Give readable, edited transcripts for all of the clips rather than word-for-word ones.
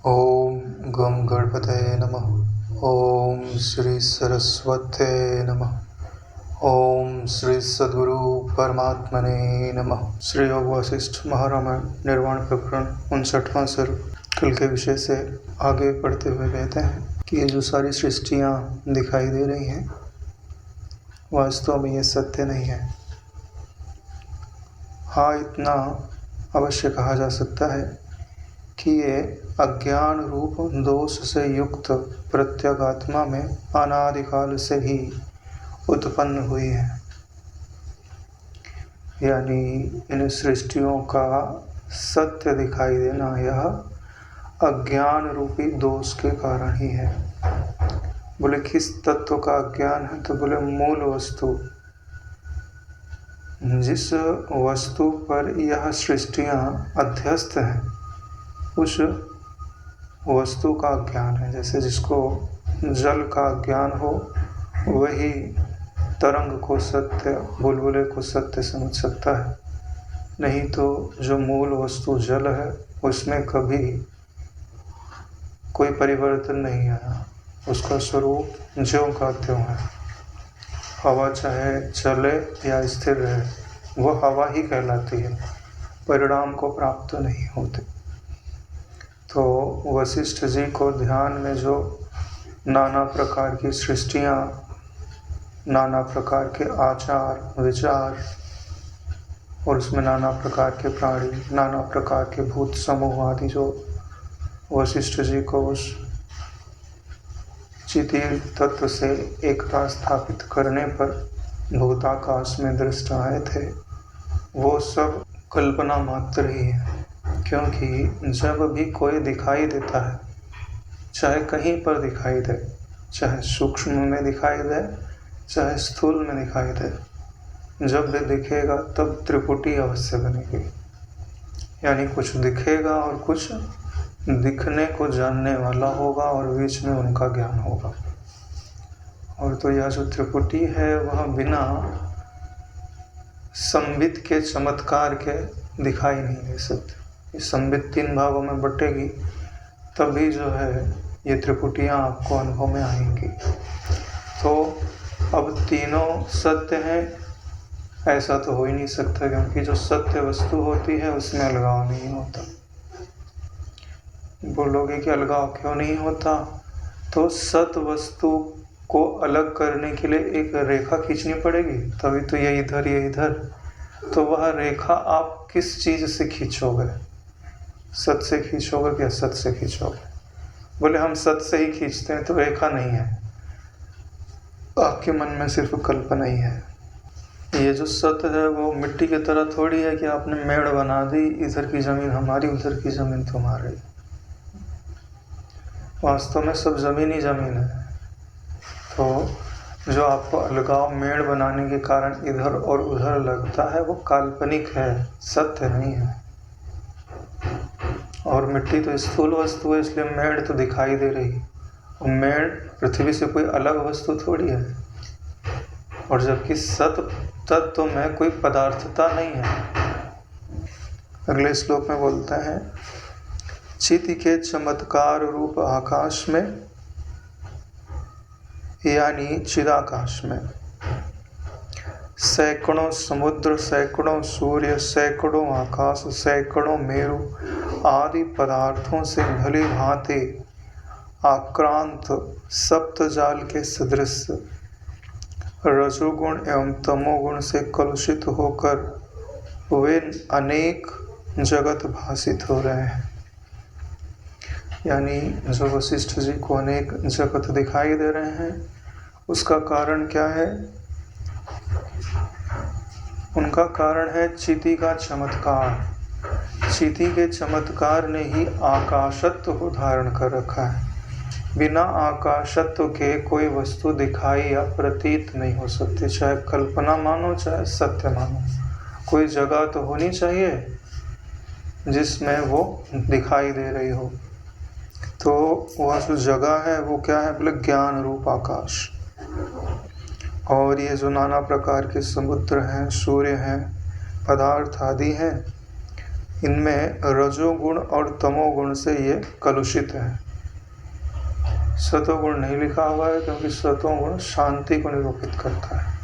ओम गं गणपतये नमः। ओम श्री सरस्वते नमः। ओम श्री सद्गुरु परमात्मने नमः। श्री योग वशिष्ठ महारामायण निर्वाण प्रकरण 59वां सर्ग। कल के विषय से आगे पढ़ते हुए कहते हैं कि ये जो सारी सृष्टियाँ दिखाई दे रही हैं वास्तव में ये सत्य नहीं है। हाँ, इतना अवश्य कहा जा सकता है कि ये अज्ञान रूप दोष से युक्त प्रत्यगात्मा में अनादिकाल से ही उत्पन्न हुई है। यानी इन सृष्टियों का सत्य दिखाई देना यह अज्ञान रूपी दोष के कारण ही है। बोले किस तत्व का अज्ञान है? तो बोले मूल वस्तु, जिस वस्तु पर यह सृष्टियाँ अध्यस्त हैं उस वस्तु का ज्ञान है। जैसे जिसको जल का ज्ञान हो वही तरंग को सत्य, बुलबुले को सत्य समझ सकता है। नहीं तो जो मूल वस्तु जल है उसमें कभी कोई परिवर्तन नहीं आया, उसका स्वरूप ज्यों का त्यों है। हवा चाहे चले या स्थिर रहे वह हवा ही कहलाती है, परिणाम को प्राप्त नहीं होते। तो वशिष्ठ जी को ध्यान में जो नाना प्रकार की सृष्टियाँ, नाना प्रकार के आचार विचार और उसमें नाना प्रकार के प्राणी, नाना प्रकार के भूत समूह आदि जो वशिष्ठ जी को उस चिति तत्व से एकता स्थापित करने पर भूताकाश में दृष्ट आए थे, वो सब कल्पना मात्र ही है। क्योंकि जब भी कोई दिखाई देता है, चाहे कहीं पर दिखाई दे, चाहे सूक्ष्म में दिखाई दे चाहे स्थूल में दिखाई दे, जब भी दिखेगा तब त्रिपुटी अवश्य बनेगी। यानी कुछ दिखेगा और कुछ दिखने को जानने वाला होगा और बीच में उनका ज्ञान होगा। और तो यह जो त्रिपुटी है वह बिना संबित के चमत्कार के दिखाई नहीं दे सकती। संबित 3 भागों में बटेगी तभी जो है ये त्रिपुटियाँ आपको अनुभव में आएंगी। तो अब तीनों सत्य हैं ऐसा तो हो ही नहीं सकता, क्योंकि जो सत्य वस्तु होती है उसमें अलगाव नहीं होता। बोलोगे कि अलगाव क्यों नहीं होता? तो सत वस्तु को अलग करने के लिए एक रेखा खींचनी पड़ेगी, तभी तो ये इधर ये इधर। तो वह रेखा आप किस चीज़ से खींचोगे? सत से खींचोगे कि असत से खींचोगे? बोले हम सत से ही खींचते हैं, तो रेखा नहीं है, आपके मन में सिर्फ कल्पना ही है। ये जो सत्य है वो मिट्टी की तरह थोड़ी है कि आपने मेड़ बना दी, इधर की ज़मीन हमारी उधर की ज़मीन तुम्हारी। वास्तव में सब ज़मीन ही ज़मीन है। तो जो आपको अलगाव मेड़ बनाने के कारण इधर और उधर लगता है वो काल्पनिक है, सत्य नहीं है। और मिट्टी तो स्थूल वस्तु है, इसलिए मेड़ तो दिखाई दे रही, और मेड़ पृथ्वी से कोई अलग वस्तु थोड़ी है। और जबकि सत तत्व में कोई पदार्थता नहीं है। अगले श्लोक में बोलते हैं, चिति के चमत्कार रूप आकाश में, यानी चिदाकाश में सैकड़ों समुद्र, सैकड़ों सूर्य, सैकड़ों आकाश, सैकड़ों मेरु आदि पदार्थों से भली भांति आक्रांत सप्तजाल के सदृश रजोगुण एवं तमोगुण से कलुषित होकर वे अनेक जगत भासित हो रहे हैं। यानी जो वशिष्ठ जी को अनेक जगत दिखाई दे रहे हैं उसका कारण क्या है? उनका कारण है चिति का चमत्कार। चिति के चमत्कार ने ही आकाशत्व को धारण कर रखा है। बिना आकाशत्व के कोई वस्तु दिखाई या प्रतीत नहीं हो सकती, चाहे कल्पना मानो चाहे सत्य मानो। कोई जगह तो होनी चाहिए जिसमें वो दिखाई दे रही हो। तो वह जो जगह है वो क्या है? बोले ज्ञान रूप आकाश। और ये जो नाना प्रकार के समुद्र हैं, सूर्य हैं, पदार्थ आदि हैं, इनमें रजोगुण और तमोगुण से ये कलुषित है। सतोगुण नहीं लिखा हुआ है क्योंकि सतोगुण शांति को निरूपित करता है।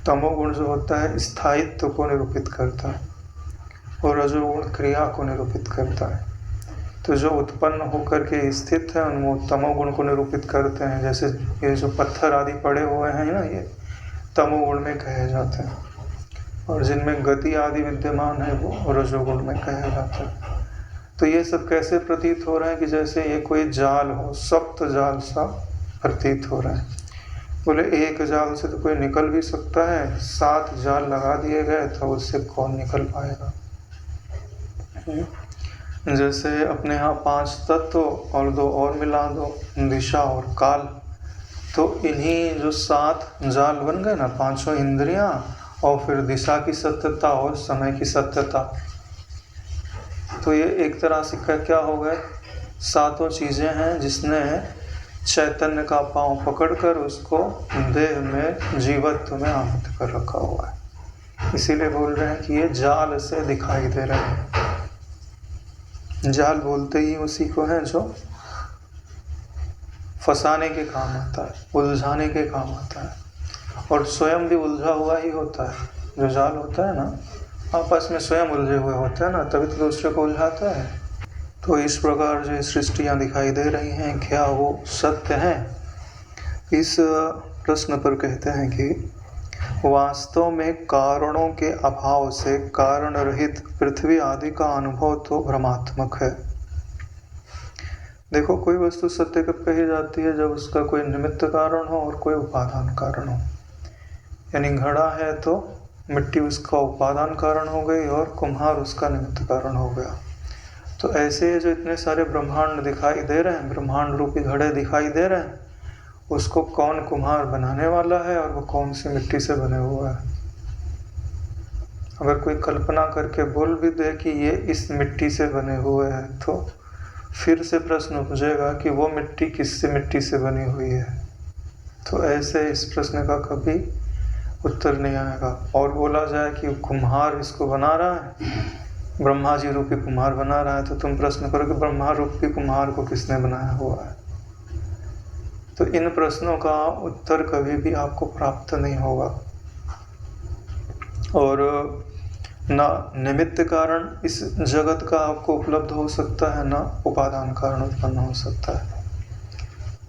तमोगुण जो होता है स्थायित्व को निरूपित करता है और रजोगुण क्रिया को निरूपित करता है। तो जो उत्पन्न होकर के स्थित है उन तमोगुण को निरूपित करते हैं। जैसे ये जो पत्थर आदि पड़े हुए हैं ना, ये तमोगुण में कहे जाते हैं, और जिनमें गति आदि विद्यमान है वो रजोगुण में कहे जाते हैं। तो ये सब कैसे प्रतीत हो रहा है कि जैसे ये कोई जाल हो, सप्त जाल सा प्रतीत हो रहा है। बोले एक जाल से तो कोई निकल भी सकता है, 7 जाल लगा दिए गए तो उससे कौन निकल पाएगा। जैसे अपने यहाँ 5 तत्व और 2 और मिला दो, दिशा और काल, तो इन्हीं जो 7 जाल बन गए ना, 5 इंद्रियां और फिर दिशा की सत्यता और समय की सत्यता। तो ये एक तरह से क्या हो गए, 7 चीज़ें हैं जिसने चैतन्य का पांव पकड़कर उसको देह में जीवत्व में आहूत कर रखा हुआ है। इसीलिए बोल रहे हैं कि ये जाल से दिखाई दे रहे हैं। जाल बोलते ही उसी को है जो फंसाने के काम आता है, उलझाने के काम आता है, और स्वयं भी उलझा हुआ ही होता है। जो जाल होता है ना, आपस में स्वयं उलझे हुए होते हैं ना, तभी तो दूसरे को उलझाता है। तो इस प्रकार जो सृष्टियाँ दिखाई दे रही हैं, क्या वो सत्य हैं? इस प्रश्न पर कहते हैं कि वास्तव में कारणों के अभाव से कारण रहित पृथ्वी आदि का अनुभव तो भ्रमात्मक है। देखो, कोई वस्तु सत्य कब कही जाती है? जब उसका कोई निमित्त कारण हो और कोई उपादान कारण हो। यानी घड़ा है तो मिट्टी उसका उपादान कारण हो गई और कुम्हार उसका निमित्त कारण हो गया। तो ऐसे जो इतने सारे ब्रह्मांड दिखाई दे रहे हैं, ब्रह्मांड रूपी घड़े दिखाई दे रहे हैं, उसको कौन कुम्हार बनाने वाला है और वो कौन सी मिट्टी से बने हुआ है? अगर कोई कल्पना करके बोल भी दे कि ये इस मिट्टी से बने हुए हैं, तो फिर से प्रश्न उपजेगा कि वो मिट्टी किस मिट्टी से बनी हुई है। तो ऐसे इस प्रश्न का कभी उत्तर नहीं आएगा। और बोला जाए कि कुम्हार इसको बना रहा है, ब्रह्मा जी रूपी कुम्हार बना रहा है, तो तुम प्रश्न करो कि ब्रह्मा रूपी कुम्हार को किसने बनाया हुआ है? तो इन प्रश्नों का उत्तर कभी भी आपको प्राप्त नहीं होगा। और ना निमित्त कारण इस जगत का आपको उपलब्ध हो सकता है, ना उपादान कारण उत्पन्न हो सकता है।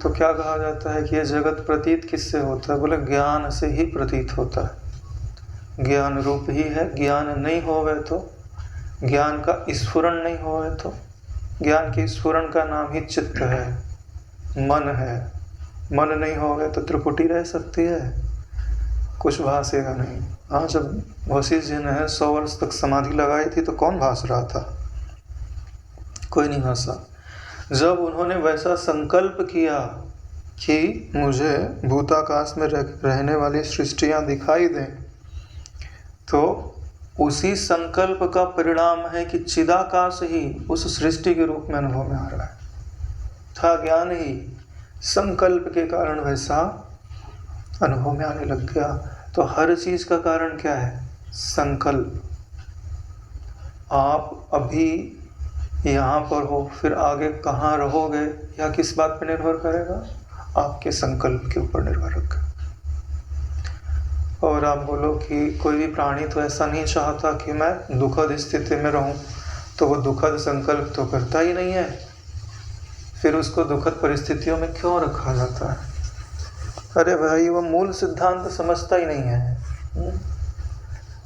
तो क्या कहा जाता है कि यह जगत प्रतीत किससे होता है? बोले ज्ञान से ही प्रतीत होता है। ज्ञान रूप ही है। ज्ञान नहीं होवे तो, ज्ञान का स्फुरण नहीं होवे तो, ज्ञान के स्फुरण का नाम ही चित्त है, मन है। मन नहीं होवे तो त्रिपुटी रह सकती है? कुछ भासेगा नहीं। हाँ, जब वशिष्ठ जी ने 100 वर्ष तक समाधि लगाई थी तो कौन भास रहा था? कोई नहीं भासा। जब उन्होंने वैसा संकल्प किया कि मुझे भूताकाश में रहने वाली सृष्टियाँ दिखाई दें, तो उसी संकल्प का परिणाम है कि चिदाकाश ही उस सृष्टि के रूप में अनुभव में आ रहा है। था ज्ञान ही, संकल्प के कारण वैसा अनुभव में आने लग गया। तो हर चीज का कारण क्या है? संकल्प। आप अभी यहाँ पर हो, फिर आगे कहाँ रहोगे, या किस बात पर निर्भर करेगा? आपके संकल्प के ऊपर निर्भर रखेगा। और आप बोलो कि कोई भी प्राणी तो ऐसा नहीं चाहता कि मैं दुखद स्थिति में रहूं, तो वो दुखद संकल्प तो करता ही नहीं है, फिर उसको दुखद परिस्थितियों में क्यों रखा जाता है? अरे भाई, वो मूल सिद्धांत समझता ही नहीं है।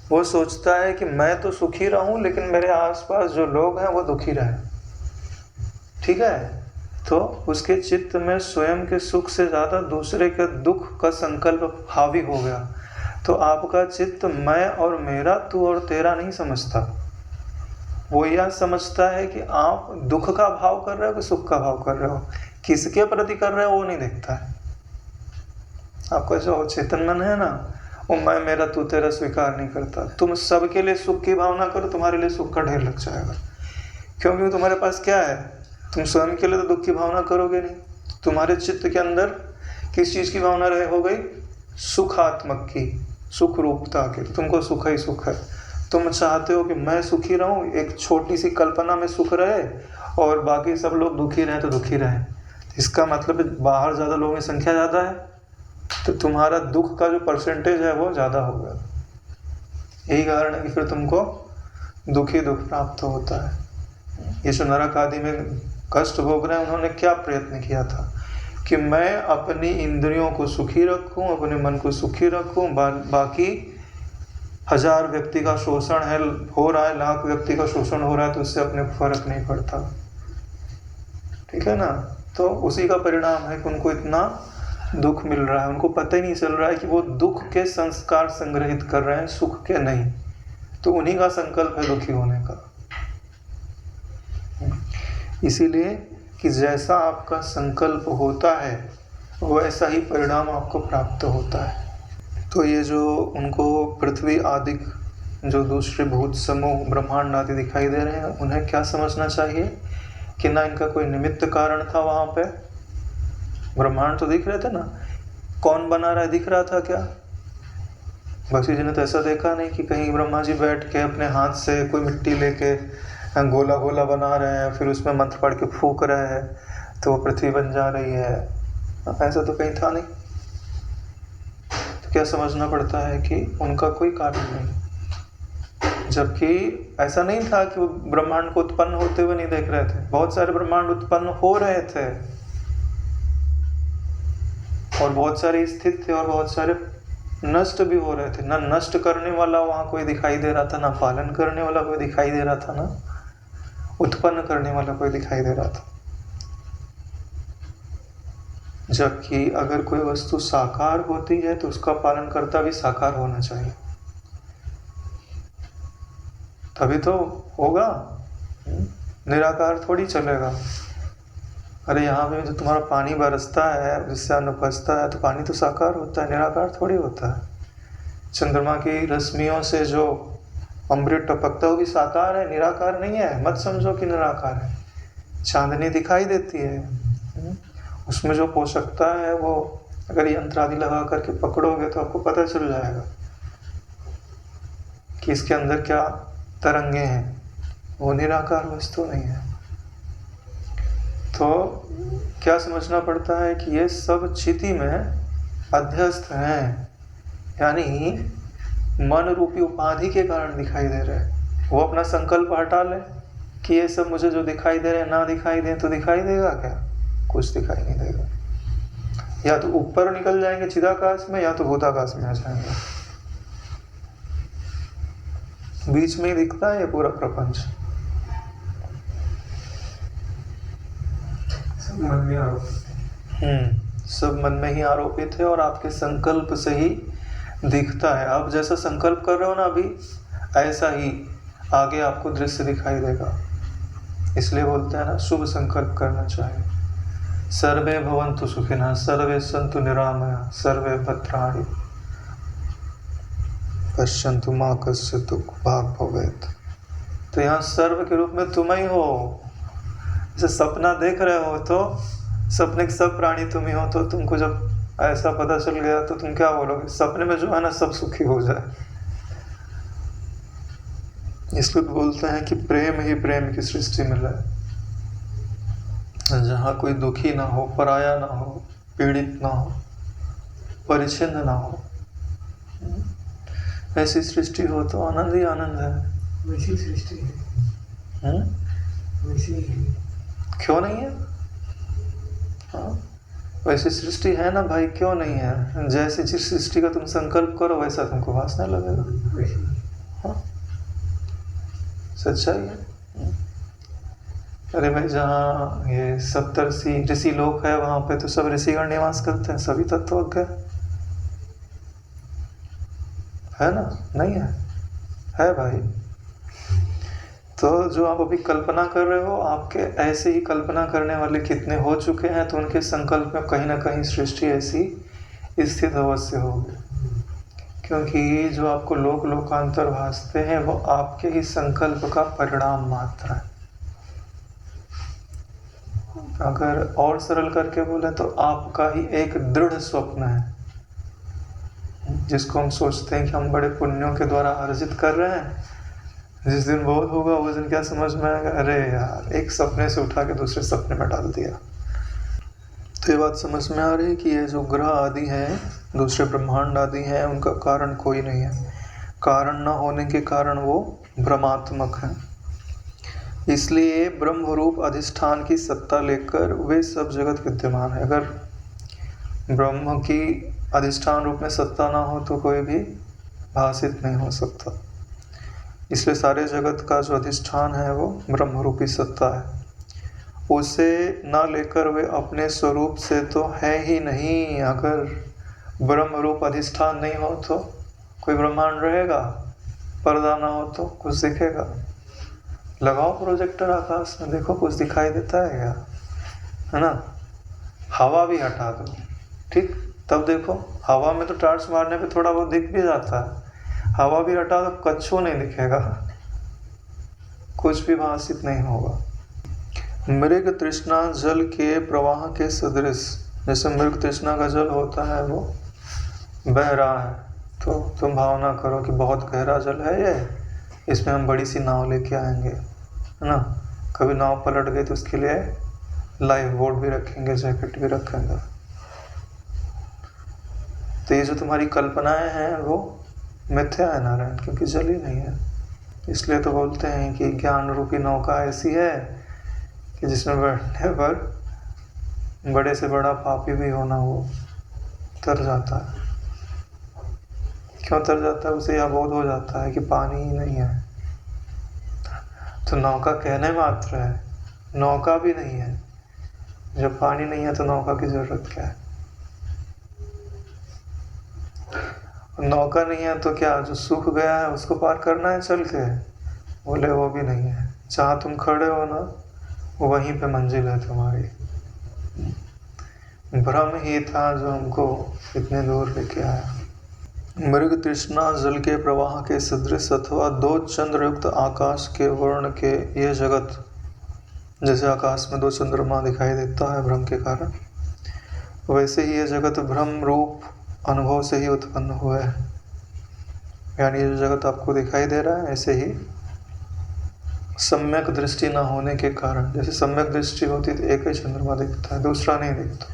वो सोचता है कि मैं तो सुखी रहूं लेकिन मेरे आसपास जो लोग हैं वो दुखी रहें। ठीक है, तो उसके चित्त में स्वयं के सुख से ज़्यादा दूसरे के दुख का संकल्प हावी हो गया। तो आपका चित्त मैं और मेरा, तू और तेरा नहीं समझता। वो यह समझता है कि आप दुख का भाव कर रहे हो कि सुख का भाव कर रहे हो, किसके प्रति कर रहे हो वो नहीं देखता है। आपका जो चेतन मन है ना, वो मैं मेरा तू तेरा स्वीकार नहीं करता। तुम सबके लिए सुख की भावना करो, तुम्हारे लिए सुख का ढेर लग जाएगा। क्योंकि तुम्हारे पास क्या है? तुम स्वयं के लिए तो दुख की भावना करोगे नहीं। तुम्हारे चित्त के अंदर किस चीज़ की भावना रहे हो गई? सुखात्मक की। सुख रूपता के, तुमको सुख ही सुख है। तुम चाहते हो कि मैं सुखी रहूं, एक छोटी सी कल्पना में सुख रहे और बाकी सब लोग दुखी रहे तो दुखी रहे। इसका मतलब बाहर ज़्यादा लोगों की संख्या ज़्यादा है तो तुम्हारा दुख का जो परसेंटेज है वो ज़्यादा होगा। यही कारण है कि फिर तुमको दुखी दुख प्राप्त होता है। ये जो नरक आदि में कष्ट भोग रहे हैं, उन्होंने क्या प्रयत्न किया था कि मैं अपनी इंद्रियों को सुखी रखूं, अपने मन को सुखी रखूं, बाकी 1000 व्यक्ति का शोषण है हो रहा है, लाख व्यक्ति का शोषण हो रहा है तो उससे अपने फर्क नहीं पड़ता। ठीक है ना। तो उसी का परिणाम है कि उनको इतना दुख मिल रहा है। उनको पता ही नहीं चल रहा है कि वो दुख के संस्कार संग्रहित कर रहे हैं, सुख के नहीं। तो उन्हीं का संकल्प है दुखी होने का। इसीलिए कि जैसा आपका संकल्प होता है वैसा ही परिणाम आपको प्राप्त होता है। तो ये जो उनको पृथ्वी आदि जो दूसरे भूत समूह ब्रह्मांड आदि दिखाई दे रहे हैं, उन्हें क्या समझना चाहिए कि ना इनका कोई निमित्त कारण था वहाँ पे। ब्रह्मांड तो दिख रहे थे ना, कौन बना रहा है दिख रहा था क्या? बख्शी जी ने तो ऐसा देखा नहीं कि कहीं ब्रह्मा जी बैठ के अपने हाथ से कोई मिट्टी लेके गोला गोला बना रहे हैं, फिर उसमें मंत्र पढ़ के फूक रहे हैं तो वो पृथ्वी बन जा रही है। ऐसा तो कहीं था नहीं। तो क्या समझना पड़ता है कि उनका कोई कारण नहीं। जबकि ऐसा नहीं था कि वो ब्रह्मांड को उत्पन्न होते हुए नहीं देख रहे थे। बहुत सारे ब्रह्मांड उत्पन्न हो रहे थे और बहुत सारे स्थित थे और बहुत सारे नष्ट भी हो रहे थे। ना नष्ट करने वाला वहाँ कोई दिखाई दे रहा था, ना पालन करने वाला कोई दिखाई दे रहा था, ना उत्पन्न करने वाला कोई दिखाई दे रहा था। जबकि अगर कोई वस्तु साकार होती है तो उसका पालन करता भी साकार होना चाहिए, तभी तो होगा। निराकार थोड़ी चलेगा। अरे यहाँ पे जो तुम्हारा पानी बरसता है, जिससे अन्न उपजता है, तो पानी तो साकार होता है, निराकार थोड़ी होता है। चंद्रमा की रश्मियों से जो अमृत टपकता है वो भी साकार है, निराकार नहीं है। मत समझो कि निराकार है। चांदनी दिखाई देती है, उसमें जो पोषकता है वो अगर यंत्र आदि लगा करके पकड़ोगे तो आपको पता चल जाएगा कि इसके अंदर क्या तरंगे हैं। वो निराकार वस्तु नहीं है। तो क्या समझना पड़ता है कि ये सब चिति में अध्यस्त हैं, यानी मन रूपी उपाधि के कारण दिखाई दे रहे हैं। वो अपना संकल्प हटा ले कि ये सब मुझे जो दिखाई दे रहे हैं ना दिखाई दे, तो दिखाई देगा क्या? कुछ दिखाई नहीं देगा। या तो ऊपर निकल जाएंगे चिदाकाश में, या तो भूताकाश में आ जाएंगे। बीच में ही दिखता है ये पूरा प्रपंच। सब मन में आरोपित सब मन में ही आरोपित है और आपके संकल्प से ही दिखता है। आप जैसा संकल्प कर रहे हो ना अभी, ऐसा ही आगे आपको दृश्य दिखाई देगा। इसलिए बोलते हैं ना, शुभ संकल्प करना चाहिए। सर्वे भवन्तु सुखिनः, सर्वे सन्तु निरामया, सर्वे भद्राणि पश्यन्तु मा कश्चित् दुःखभाग् भवेत्। तो यहाँ सर्व के रूप में तुम ही हो। जैसे सपना देख रहे हो तो सपने के सब प्राणी तुम ही हो, तो तुमको जब ऐसा पता चल गया तो तुम क्या बोलोगे? सपने में जो है ना सब सुखी हो जाए। इसलिए बोलते हैं कि प्रेम ही प्रेम की सृष्टि में है, जहाँ कोई दुखी ना हो, पराया ना हो, पीड़ित ना हो, परिच्छिन्न ना हो। ऐसी सृष्टि हो तो आनंद ही आनंद है। वैसी सृष्टि है। वैसी है। क्यों नहीं है? हाँ, वैसी सृष्टि है ना भाई, क्यों नहीं है? जैसी जिस सृष्टि का तुम संकल्प करो वैसा तुमको वासना लगेगा। हाँ, सच्चाई है। अरे भाई, जहाँ ये सप्तर्षि ऋषि लोक है वहाँ पे तो सब ऋषिगण निवास करते हैं, सभी तत्वज्ञ है ना? नहीं है? है भाई। तो जो आप अभी कल्पना कर रहे हो, आपके ऐसे ही कल्पना करने वाले कितने हो चुके हैं, तो उनके संकल्प में कहीं ना कहीं सृष्टि ऐसी स्थित अवश्य होगी। क्योंकि जो आपको लोक लोकांतर भासते हैं वो आपके ही संकल्प का परिणाम मात्र है। अगर और सरल करके बोले तो आपका ही एक दृढ़ स्वप्न है। जिसको हम सोचते हैं कि हम बड़े पुण्यों के द्वारा अर्जित कर रहे हैं, जिस दिन बोध होगा उस दिन क्या समझ में आएगा, अरे यार एक सपने से उठा के दूसरे सपने में डाल दिया। तो ये बात समझ में आ रही है कि ये जो ग्रह आदि हैं, दूसरे ब्रह्मांड आदि हैं, उनका कारण कोई नहीं है। कारण न होने के कारण वो भ्रमात्मक हैं। इसलिए ब्रह्म रूप अधिष्ठान की सत्ता लेकर वे सब जगत विद्यमान है। अगर ब्रह्म की अधिष्ठान रूप में सत्ता ना हो तो कोई भी भाषित नहीं हो सकता। इसलिए सारे जगत का जो अधिष्ठान है वो ब्रह्म रूपी सत्ता है। उसे ना लेकर वे अपने स्वरूप से तो है ही नहीं। अगर ब्रह्म रूप अधिष्ठान नहीं हो तो कोई ब्रह्मांड रहेगा? पर्दा ना हो तो कुछ दिखेगा? लगाओ प्रोजेक्टर आकाश में, देखो कुछ दिखाई देता है क्या? है ना? हवा भी हटा दो, ठीक, तब देखो हवा में तो टार्च मारने पे थोड़ा बहुत दिख भी जाता है। हवा भी हटा दो, कच्छू नहीं दिखेगा, कुछ भी भाषित नहीं होगा। मृग तृष्णा जल के प्रवाह के सदृश, जैसे मृग तृष्णा का जल होता है वो बह रहा है, तो तुम भावना करो कि बहुत गहरा जल है ये, इसमें हम बड़ी सी नाव लेके आएंगे, है ना? कभी नाव पलट गई तो उसके लिए लाइफ बोट भी रखेंगे, जैकेट भी रखेंगे। तो ये जो तुम्हारी कल्पनाएं हैं वो मिथ्या है नारायण, क्योंकि जल ही नहीं है। इसलिए तो बोलते हैं कि ज्ञान रूपी नौका ऐसी है कि जिसमें बैठने पर बड़े से बड़ा पापी भी होना वो तर जाता है। क्यों तर जाता है? उसे यह बोध हो जाता है कि पानी ही नहीं है। तो नौका कहने मात्र है, नौका भी नहीं है। जब पानी नहीं है तो नौका की जरूरत क्या है? नौका नहीं है तो क्या जो सूख गया है उसको पार करना है चल के? बोले वो भी नहीं है। जहाँ तुम खड़े हो ना वहीं पे मंजिल है तुम्हारी। भ्रम ही था जो हमको इतने दूर लेके आया। मृग तृष्णा जल के प्रवाह के सदृश अथवा दो चंद्रयुक्त आकाश के वर्ण के ये जगत, जैसे आकाश में दो चंद्रमा दिखाई देता है भ्रम के कारण, वैसे ही ये जगत भ्रम रूप अनुभव से ही उत्पन्न हुआ है। यानी ये जगत आपको दिखाई दे रहा है ऐसे ही सम्यक दृष्टि ना होने के कारण, जैसे सम्यक दृष्टि होती तो एक ही चंद्रमा दिखता है, दूसरा नहीं दिखता,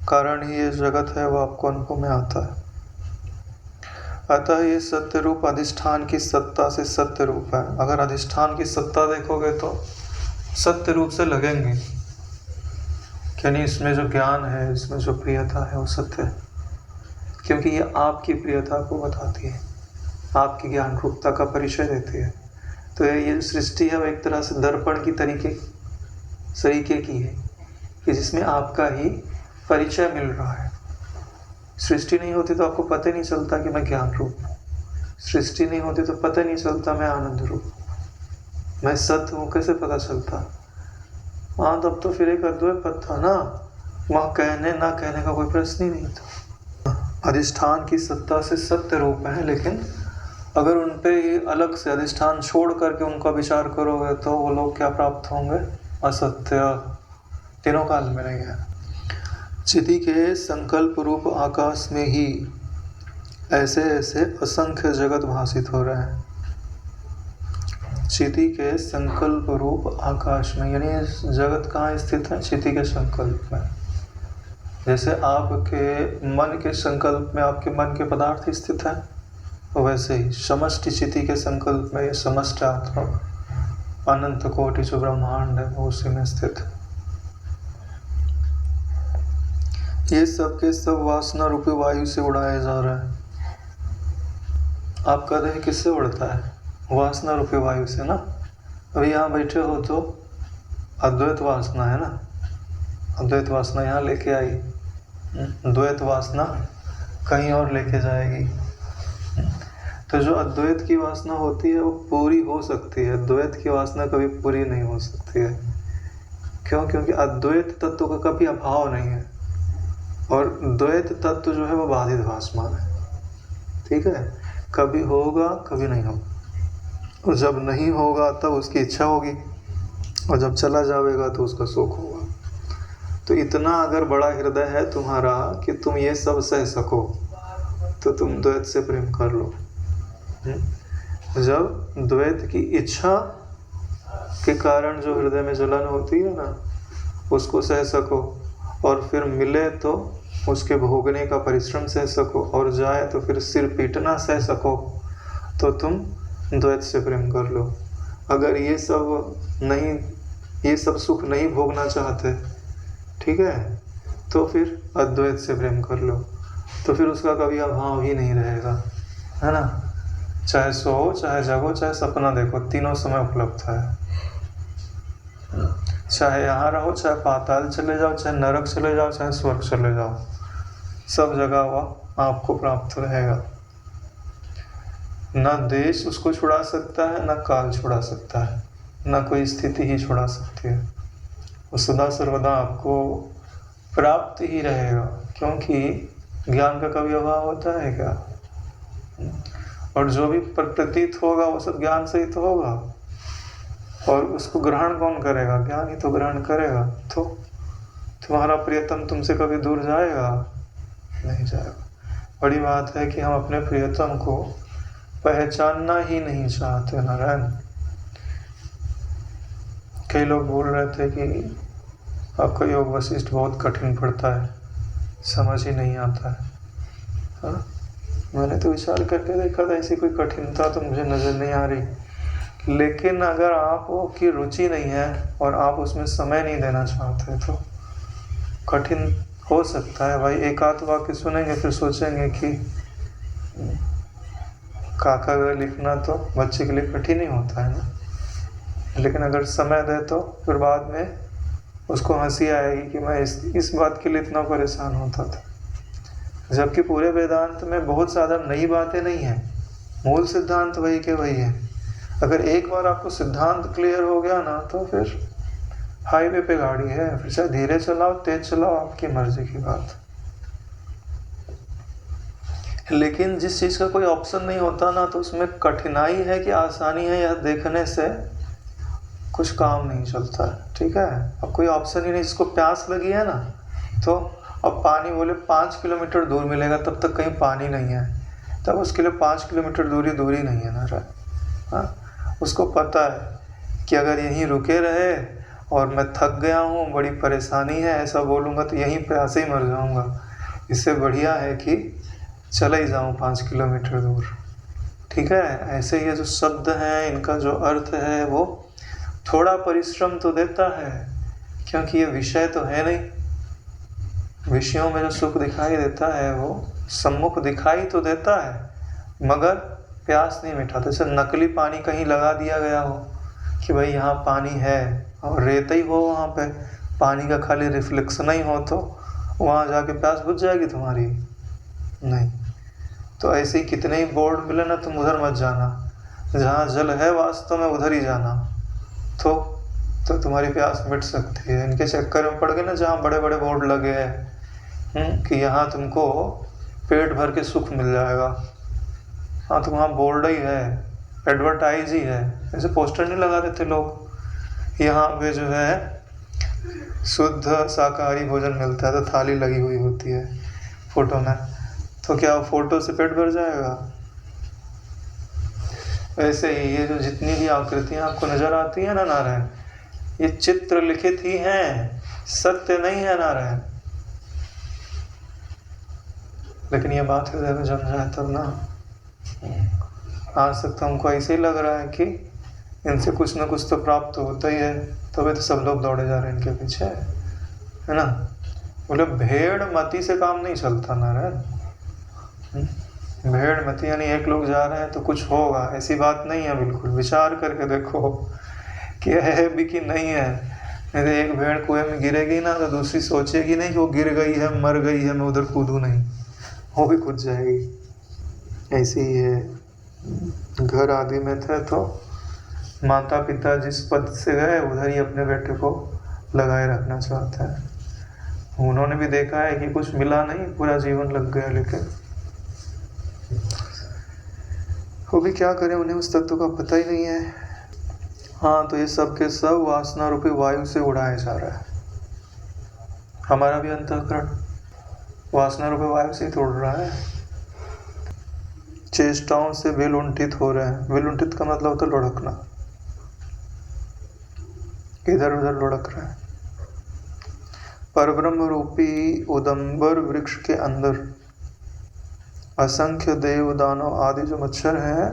कारण ही ये जगत है वो आपको अनुभव में आता है। अतः ये सत्य रूप अधिष्ठान की सत्ता से सत्य रूप है। अगर अधिष्ठान की सत्ता देखोगे तो सत्य रूप से लगेंगे, यानी इसमें जो ज्ञान है, इसमें जो प्रियता है वो सत्य है, क्योंकि ये आपकी प्रियता को बताती है, आपकी ज्ञान रूपता का परिचय देती है। तो ये सृष्टि है वो एक तरह से दर्पण की तरीके की है कि जिसमें आपका ही परिचय मिल रहा है। सृष्टि नहीं होती तो आपको पता नहीं चलता कि मैं ज्ञान रूप हूँ। सृष्टि नहीं होती तो पता नहीं चलता मैं आनंद रूप हूँ, मैं सत्य हूँ, कैसे पता चलता? हाँ, तब तो फिर एक अद्वैत पद था ना, वहाँ कहने ना कहने का कोई प्रश्न ही नहीं था। अधिष्ठान की सत्ता से सत्य रूप है, लेकिन अगर उन पे ही अलग से अधिष्ठान छोड़ करके उनका विचार करोगे तो वो लोग क्या प्राप्त होंगे? असत्य, तीनों काल में नहीं है। चिति के संकल्प रूप आकाश में ही ऐसे ऐसे असंख्य जगत भाषित हो रहे हैं। चिति के संकल्प रूप आकाश में, यानी जगत कहाँ स्थित है? चिति के संकल्प में। जैसे आपके मन के संकल्प में आपके मन के पदार्थ स्थित है, वैसे ही समष्टि चिति के संकल्प में ये समष्टि आत्मक अनंत कोटि जो ब्रह्मांड है वो उसी में स्थित है। ये सब के सब वासना रूपी वायु से उड़ाए जा रहे हैं। आपका देह किससे उड़ता है? वासना रूपी वायु से ना। अभी यहाँ बैठे हो तो अद्वैत वासना है ना, अद्वैत वासना यहाँ लेके आई, द्वैत वासना कहीं और लेके जाएगी। तो जो अद्वैत की वासना होती है वो पूरी हो सकती है, द्वैत की वासना कभी पूरी नहीं हो सकती है। क्यों? क्योंकि अद्वैत तत्व का कभी अभाव नहीं है और द्वैत तत्व जो है वो बाधित भासमान है। ठीक है, कभी होगा कभी नहीं होगा, और जब नहीं होगा तब उसकी इच्छा होगी, और जब चला जाएगा तो उसका शोक होगा। तो इतना अगर बड़ा हृदय है तुम्हारा कि तुम ये सब सह सको, तो तुम द्वैत से प्रेम कर लो। जब द्वैत की इच्छा के कारण जो हृदय में जलन होती है ना, उसको सह सको, और फिर मिले तो उसके भोगने का परिश्रम सह सको, और जाए तो फिर सिर पीटना सह सको, तो तुम द्वैत से प्रेम कर लो। अगर ये सब सुख नहीं भोगना चाहते, ठीक है, तो फिर अद्वैत से प्रेम कर लो, तो फिर उसका कभी अभाव ही नहीं रहेगा, है ना। चाहे सो, चाहे जागो, चाहे सपना देखो, तीनों समय उपलब्ध है। चाहे यहाँ रहो, चाहे पाताल चले जाओ, चाहे नरक चले जाओ, चाहे स्वर्ग चले जाओ, सब जगह वह आपको प्राप्त रहेगा। न देश उसको छुड़ा सकता है, न काल छुड़ा सकता है, न कोई स्थिति ही छुड़ा सकती है। वो सदा सर्वदा आपको प्राप्त ही रहेगा, क्योंकि ज्ञान का कभी अभाव होता है क्या? और जो भी प्रतीत होगा वो सब ज्ञान से ही तो होगा, और उसको ग्रहण कौन करेगा? ज्ञान ही तो ग्रहण करेगा। तो तुम्हारा प्रियतम तुमसे कभी दूर जाएगा? नहीं जाएगा। बड़ी बात है कि हम अपने प्रियतम को पहचानना ही नहीं चाहते। नारायण, कई लोग बोल रहे थे कि आपका योग वशिष्ठ बहुत कठिन पड़ता है, समझ ही नहीं आता है। हाँ, मैंने तो विचार करके देखा था, ऐसी कोई कठिनता तो मुझे नज़र नहीं आ रही। लेकिन अगर आपकी रुचि नहीं है और आप उसमें समय नहीं देना चाहते तो कठिन हो सकता है। भाई एक आध वाक्य सुनेंगे फिर सोचेंगे कि काका का लिखना तो बच्चे के लिए कठिन ही होता है ना, लेकिन अगर समय दे तो फिर बाद में उसको हंसी आएगी कि मैं इस बात के लिए इतना परेशान होता था। जबकि पूरे वेदांत में बहुत ज़्यादा नई बातें नहीं हैं, मूल सिद्धांत वही के वही है। अगर एक बार आपको सिद्धांत क्लियर हो गया ना, तो फिर हाईवे पे गाड़ी है, फिर चाहे धीरे चलाओ तेज चलाओ, आपकी मर्जी की बात। लेकिन जिस चीज़ का कोई ऑप्शन नहीं होता ना, तो उसमें कठिनाई है कि आसानी है, यह देखने से कुछ काम नहीं चलता है। ठीक है, अब कोई ऑप्शन ही नहीं। जिसको प्यास लगी है ना, तो अब पानी बोले 5 किलोमीटर दूर मिलेगा, तब तक कहीं पानी नहीं है, तब उसके लिए 5 किलोमीटर दूरी नहीं है ना। हाँ, उसको पता है कि अगर यहीं रुके रहे और मैं थक गया हूँ, बड़ी परेशानी है, ऐसा बोलूँगा तो यहीं प्यासे ही मर जाऊँगा। इससे बढ़िया है कि चला ही जाऊँ 5 किलोमीटर दूर। ठीक है, ऐसे ये जो शब्द हैं, इनका जो अर्थ है वो थोड़ा परिश्रम तो देता है, क्योंकि ये विषय तो है नहीं। विषयों में जो सुख दिखाई देता है वो सम्मुख दिखाई तो देता है, मगर प्यास नहीं मिटाता। जैसे नकली पानी कहीं लगा दिया गया हो कि भाई यहाँ पानी है, और रेत ही हो, वहाँ पे पानी का खाली रिफ्लेक्शन ही हो, तो वहाँ जाके प्यास बुझ जाएगी तुम्हारी? नहीं। तो ऐसे ही कितने ही बोर्ड मिले ना, तुम उधर मत जाना, जहाँ जल है वास्तव में उधर ही जाना, तो तुम्हारी प्यास मिट सकती है। इनके चक्कर में पड़ गए ना, जहाँ बड़े बड़े बोर्ड लगे हैं कि यहाँ तुमको पेट भर के सुख मिल जाएगा, हाँ तो वहाँ बोर्ड ही है, एडवर्टाइज ही है। ऐसे पोस्टर नहीं लगा देते लोग, यहाँ पे जो है शुद्ध शाकाहारी भोजन मिलता है, तो थाली लगी हुई होती है फोटो में, तो क्या फोटो से पेट भर जाएगा? वैसे ही ये जो जितनी भी आकृतियाँ आपको नजर आती है ना नारायण, ये चित्र लिखित ही हैं, सत्य नहीं है नारायण। लेकिन ये बात हृदय में जम जाए तब ना। आज तक तो हमको ऐसे ही लग रहा है कि इनसे कुछ ना कुछ तो प्राप्त होता ही है, तभी तो सब लोग दौड़े जा रहे हैं इनके पीछे, है ना। बोले भेड़ मती से काम नहीं चलता नारायण। भेड़ मती यानी एक लोग जा रहे हैं तो कुछ होगा, ऐसी बात नहीं है। बिल्कुल विचार करके देखो कि है भी कि नहीं है। नहीं तो एक भेड़ कुएं में गिरेगी ना, तो दूसरी सोचेगी नहीं कि वो गिर गई है, मर गई है, मैं उधर कूदूं नहीं, वो भी कूद जाएगी। ऐसे ही है, घर आदि में थे तो माता पिता जिस पद से गए उधर ही अपने बेटे को लगाए रखना चाहते हैं। उन्होंने भी देखा है कि कुछ मिला नहीं, पूरा जीवन लग गया, लेकिन वो भी क्या करें, उन्हें उस तत्व का पता ही नहीं है। हाँ, तो ये सब के सब वासना रूपी वायु से उड़ाया जा रहा है। हमारा भी अंतःकरण वासना रूपी वायु से ही तोड़ रहा है, चेष्टाओं से विलुंठित हो रहे हैं। विलुंठित का मतलब होता है लुढ़कना, इधर उधर लुढ़क रहे हैं। परब्रह्म रूपी उदंबर वृक्ष के अंदर असंख्य देव दानव आदि जो मच्छर हैं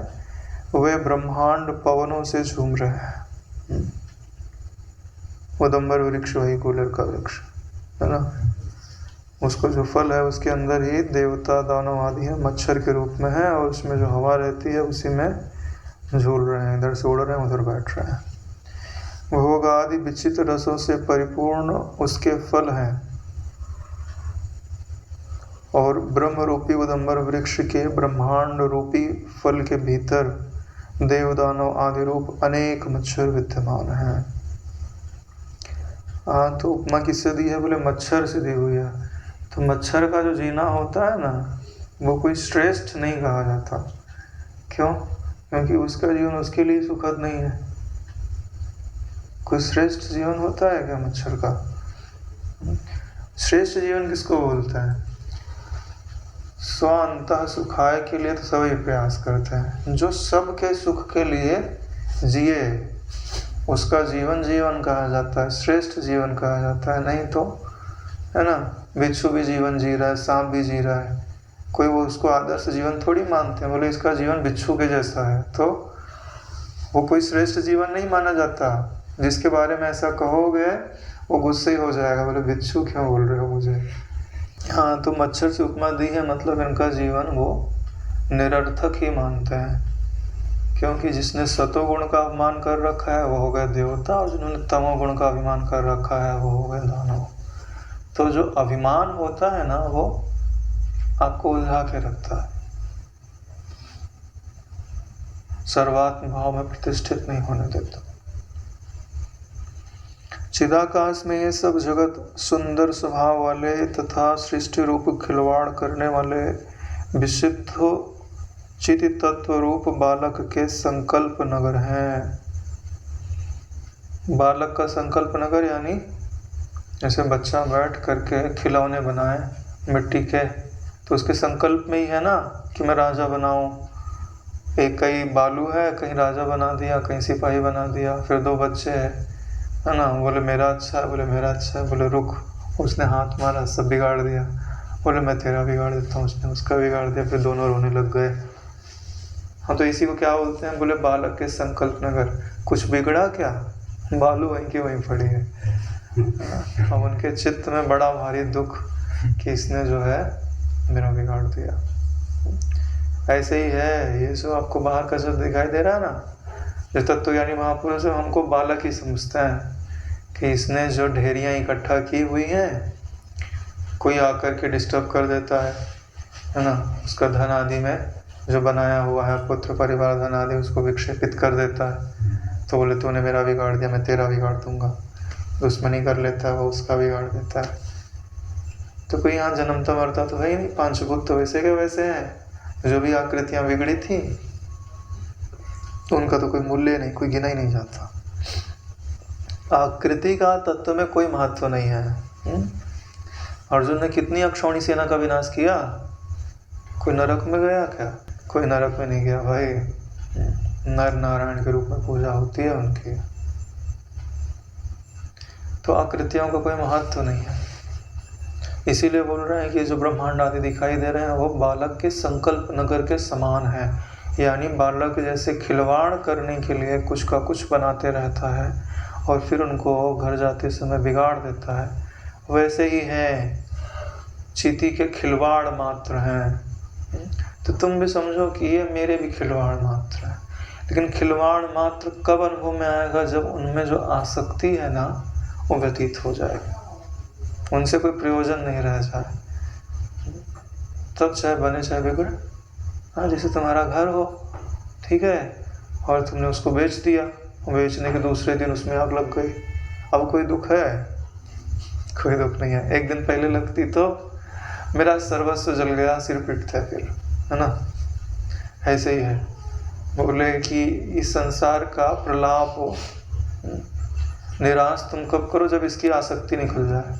वे ब्रह्मांड पवनों से झूम रहे हैं। उदंबर वृक्ष वही कूलर का वृक्ष है ना, उसको जो फल है उसके अंदर ही देवता दानव आदि है, मच्छर के रूप में है, और उसमें जो हवा रहती है उसी में झूल रहे हैं, इधर से उड़ रहे हैं उधर बैठ रहे हैं। भोग आदि विचित्र रसों से परिपूर्ण उसके फल हैं, और ब्रह्म रूपी उदंबर वृक्ष के ब्रह्मांड रूपी फल के भीतर देवदानव आदि रूप अनेक मच्छर विद्यमान हैं। तो उपमा किससे दी है? बोले मच्छर से दी हुई है। तो मच्छर का जो जीना होता है ना, वो कोई श्रेष्ठ नहीं कहा जाता। क्यों? क्योंकि उसका जीवन उसके लिए सुखद नहीं है। कोई श्रेष्ठ जीवन होता है क्या मच्छर का? श्रेष्ठ जीवन किसको बोलते हैं? स्वांतः सुखाय के लिए तो सभी प्रयास करते हैं। जो सबके सुख के लिए जिए उसका जीवन जीवन कहा जाता है, श्रेष्ठ जीवन कहा जाता है। नहीं तो है ना, बिच्छू भी जीवन जी रहा है, सांप भी जी रहा है, कोई वो उसको आदर्श जीवन थोड़ी मानते हैं, बोले इसका जीवन बिच्छू के जैसा है, तो वो कोई श्रेष्ठ जीवन नहीं माना जाता। जिसके बारे में ऐसा कहोगे वो गुस्से ही हो जाएगा, बोले बिच्छू क्यों बोल रहे हो मुझे। हाँ, तो मच्छर से उपमा दी है, मतलब इनका जीवन वो निरर्थक ही मानते हैं। क्योंकि जिसने सतोगुण का अभिमान कर रखा है वो हो गए देवता, और जिन्होंने तमोगुण का अभिमान कर रखा है वो हो गए दानव। तो जो अभिमान होता है ना, वो आपको उलझा के रखता है, सर्वात्म भाव में प्रतिष्ठित नहीं होने देता। चिदाकाश में ये सब जगत सुंदर स्वभाव वाले तथा सृष्टि रूप खिलवाड़ करने वाले विशुद्ध चिति तत्व रूप बालक के संकल्प नगर हैं। बालक का संकल्प नगर यानी जैसे बच्चा बैठ करके खिलौने बनाए मिट्टी के, तो उसके संकल्प में ही है ना कि मैं राजा बनाऊं। एक कहीं बालू है, कहीं राजा बना दिया, कहीं सिपाही बना दिया। फिर दो बच्चे है ना, बोले मेरा अच्छा है, बोले मेरा अच्छा है, बोले रुक, उसने हाथ मारा, सब बिगाड़ दिया, बोले मैं तेरा बिगाड़ देता हूँ, उसने उसका बिगाड़ दिया, फिर दोनों रोने लग गए। हाँ, तो इसी को क्या बोलते हैं? बोले बालक के संकल्प नगर। कुछ बिगड़ा क्या? बालू वहीं की वहीं पड़ी है। अब उनके चित्त में बड़ा भारी दुख कि इसने जो है मेरा बिगाड़ दिया। ऐसे ही है ये सब आपको बाहर का सब दिखाई दे रहा है ना, जो तत्वज्ञानी महापुरुष हमको बालक ही समझते हैं कि इसने जो ढेरियाँ इकट्ठा की हुई हैं, कोई आकर के डिस्टर्ब कर देता है ना, उसका धन आदि में जो बनाया हुआ है पुत्र परिवार धन आदि उसको विक्षेपित कर देता है। तो बोले तूने मेरा बिगाड़ दिया, मैं तेरा बिगाड़ दूंगा। दुश्मनी कर लेता है वो, उसका बिगाड़ देता है। तो कोई यहाँ जन्मता मरता तो है ही नहीं, पांचभूत तो वैसे के वैसे हैं। जो भी आकृतियाँ बिगड़ी थी तो उनका तो कोई मूल्य नहीं, कोई गिना ही नहीं जाता। आकृति का तत्व में कोई महत्व नहीं है। अर्जुन ने कितनी अक्षौणी सेना का विनाश किया? कोई नरक में गया क्या? कोई नरक में नहीं गया भाई। नर नारायण के रूप में पूजा होती है उनकी। तो आकृतियों का कोई महत्व नहीं है। इसीलिए बोल रहे हैं कि जो ब्रह्मांड आदि दिखाई दे रहे हैं वो बालक के संकल्प नगर के समान है। यानी बालक जैसे खिलवाड़ करने के लिए कुछ का कुछ बनाते रहता है और फिर उनको घर जाते समय बिगाड़ देता है, वैसे ही है चींटी के खिलवाड़ मात्र हैं। तो तुम भी समझो कि ये मेरे भी खिलवाड़ मात्र है। लेकिन खिलवाड़ मात्र कब अनुभव में आएगा? जब उनमें जो आसक्ति है ना वो व्यतीत हो जाएगी, उनसे कोई प्रयोजन नहीं रह जाए, तब चाहे बने चाहे बिगड़े। हाँ, जैसे तुम्हारा घर हो, ठीक है, और तुमने उसको बेच दिया, बेचने के दूसरे दिन उसमें आग लग गई। अब कोई दुख है? कोई दुख नहीं है। एक दिन पहले लगती तो मेरा सर्वस्व जल गया, सिर पिटता फिर, है ना। ऐसे ही है। बोले कि इस संसार का प्रलाप हो, निराश तुम कब करो? जब इसकी आसक्ति निकल जाए।